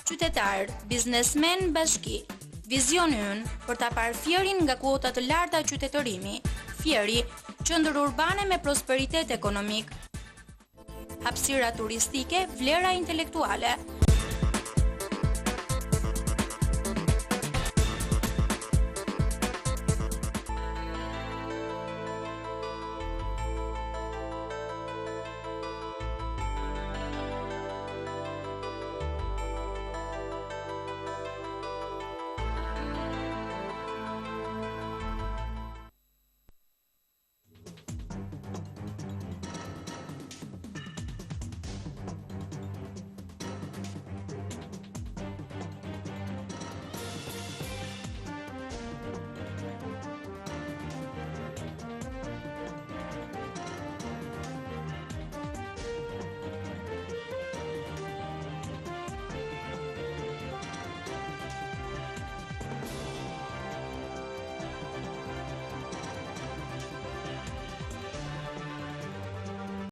[SPEAKER 1] qytetar, biznesmen, bashki. Vizioni ynë për ta parë Fierin nga kuota të larta qytetërimi, Fieri, qendër urbane me prosperitet ekonomik, hapësira turistike, vlera intelektuale.